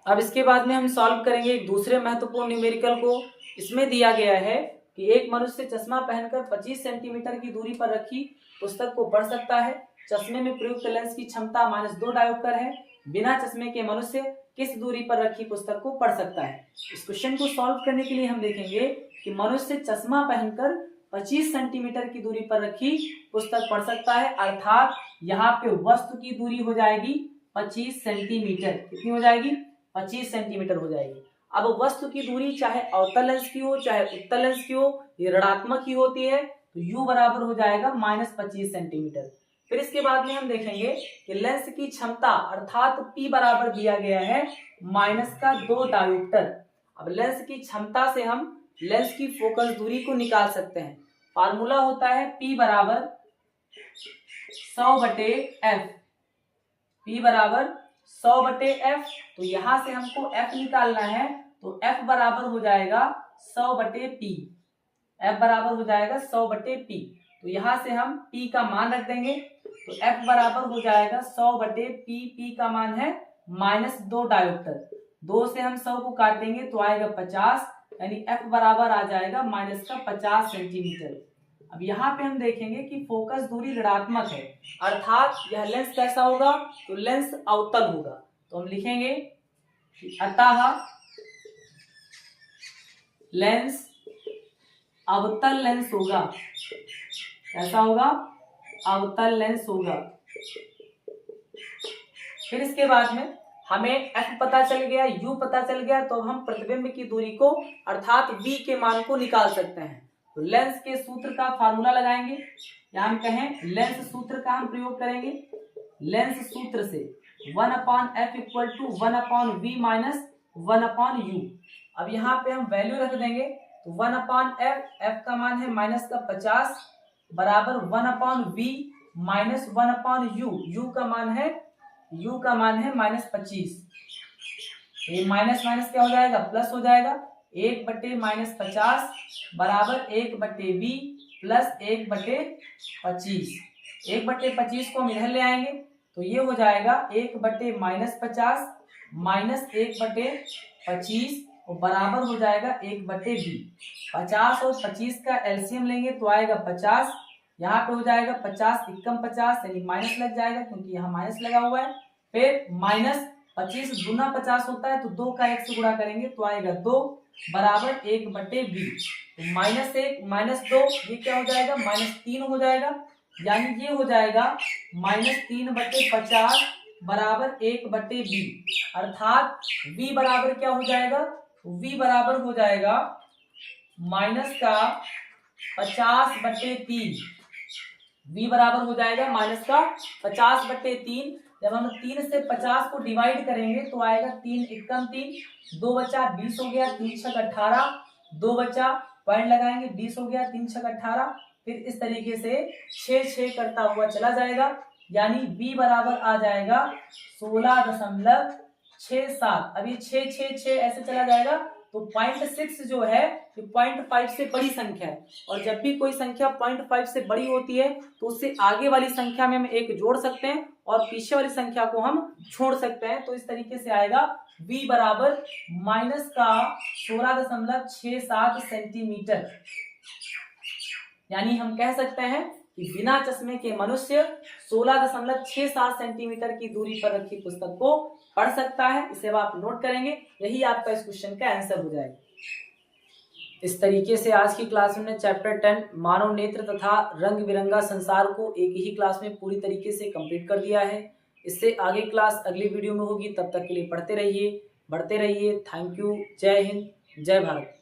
अब इसके बाद में हम सॉल्व करेंगे एक दूसरे महत्वपूर्ण न्यूमेरिकल को। इसमें दिया गया है कि एक मनुष्य चश्मा पहनकर 25 सेंटीमीटर की दूरी पर रखी पुस्तक को पढ़ सकता है। चश्मे में प्रयुक्त लेंस की क्षमता -2 डायोप्टर है। बिना चश्मे के मनुष्य किस दूरी पर रखी पुस्तक को पढ़ सकता है। इस क्वेश्चन को सॉल्व करने के लिए हम देखेंगे कि मनुष्य चश्मा पहनकर 25 सेंटीमीटर की दूरी पर रखी पुस्तक पढ़ सकता है, अर्थात यहाँ पे वस्तु की दूरी हो जाएगी 25 सेंटीमीटर। कितनी हो जाएगी, 25 सेंटीमीटर हो जाएगी। अब वस्तु की दूरी चाहे अवतल लेंस की हो चाहे उत्तल लेंस की हो, ये ऋणात्मक ही होती है, तो u बराबर हो जाएगा -25 सेंटीमीटर। फिर इसके बाद में हम देखेंगे कि लेंस की क्षमता अर्थात P बराबर दिया गया है -2 डायोप्टर। अब लेंस की क्षमता से हम लेंस की फोकस दूरी को निकाल सकते हैं। फार्मूला होता है P बराबर 100/f। P बराबर 100/f। तो यहां से हमको f निकालना है, तो f बराबर हो जाएगा 100/p। f बराबर हो जाएगा 100/p। तो यहां से हम p का मान रख देंगे, तो f बराबर हो जाएगा 100/p। p का मान है -2 डायोप्टर। 2 से हम 100 को काटेंगे तो आएगा 50, यानी f बराबर आ जाएगा -50 सेंटीमीटर। अब यहाँ पे हम देखेंगे कि फोकस दूरी ऋणात्मक है, अर्थात यह लेंस कैसा होगा, तो लेंस अवतल होगा। तो हम लिखेंगे अतः लेंस अवतल लेंस होगा। कैसा होगा, अवतल लेंस होगा। फिर इसके बाद में हमें f पता चल गया, u पता चल गया, तो हम प्रतिबिंब की दूरी को अर्थात v के मान को निकाल सकते हैं। तो लेंस के सूत्र का फार्मूला लगाएंगे, या हम कहें लेंस सूत्र का हम प्रयोग करेंगे। लेंस सूत्र से 1/f equal to 1/v minus 1/u। अब यहाँ पे हम वैल्यू रख देंगे, तो 1/f, f का मान है -50 बराबर 1/v माइनस 1/u। u का मान है -25। ये माइनस माइनस क्या हो जाएगा, प्लस हो जाएगा। 1/-50 बराबर 1/v प्लस 1/25। 1/25 को हम इधर ले आएंगे तो ये हो जाएगा 1/-50 माइनस 1/25 और बराबर हो जाएगा 1/b। 50 और 25 का एलसीएम लेंगे तो आएगा 50। यहाँ पे हो जाएगा 50 एकम 50 यानी माइनस लग जाएगा क्योंकि यहाँ माइनस लगा हुआ है। फिर माइनस 25 दूना 50 होता है तो 2 का 1 से गुणा करेंगे तो आएगा 2 बराबर 1/b। तो -1 -2 ये क्या हो जाएगा -3 हो जाएगा, यानी ये हो जाएगा -3/50 बराबर 1/b। अर्थात v बराबर क्या हो जाएगा, v बराबर हो जाएगा -50/3। v बराबर हो जाएगा -50/3। जब हम 3 से 50 को डिवाइड करेंगे तो आएगा 3 एकम 3, 2 बचा 20 हो गया, 3 छक 18, 2 बचा पॉइंट लगाएंगे 20 हो गया, 3 छक 18। फिर इस तरीके से 6 करता हुआ चला जाएगा, यानी b बराबर आ जाएगा 16.67। अब ये 6 ऐसे चला जाएगा तो 0.6 जो है ये 0.5 से बड़ी संख्या है, और जब भी कोई संख्या 0.5 से बड़ी होती है तो उससे आगे वाली संख्या में हम 1 जोड़ सकते हैं और पीछे वाली संख्या को हम छोड़ सकते हैं। तो इस तरीके से आएगा v बराबर -16.67 सेंटीमीटर। यानी हम कह सकते हैं कि बिना चश्मे के मनुष्य 16.67 सेंटीमीटर की दूरी पर रखी पुस्तक को पढ़ सकता है। इसे आप नोट करेंगे, यही आपका इस क्वेश्चन का आंसर हो जाएगा। इस तरीके से आज की क्लास में चैप्टर 10 मानव नेत्र तथा रंग बिरंगा संसार को एक ही क्लास में पूरी तरीके से कंप्लीट कर दिया है। इससे आगे क्लास अगली वीडियो में होगी, तब तक के लिए पढ़ते रहिए, बढ़ते रहिए। Thank you. जय हिंद, जय भारत।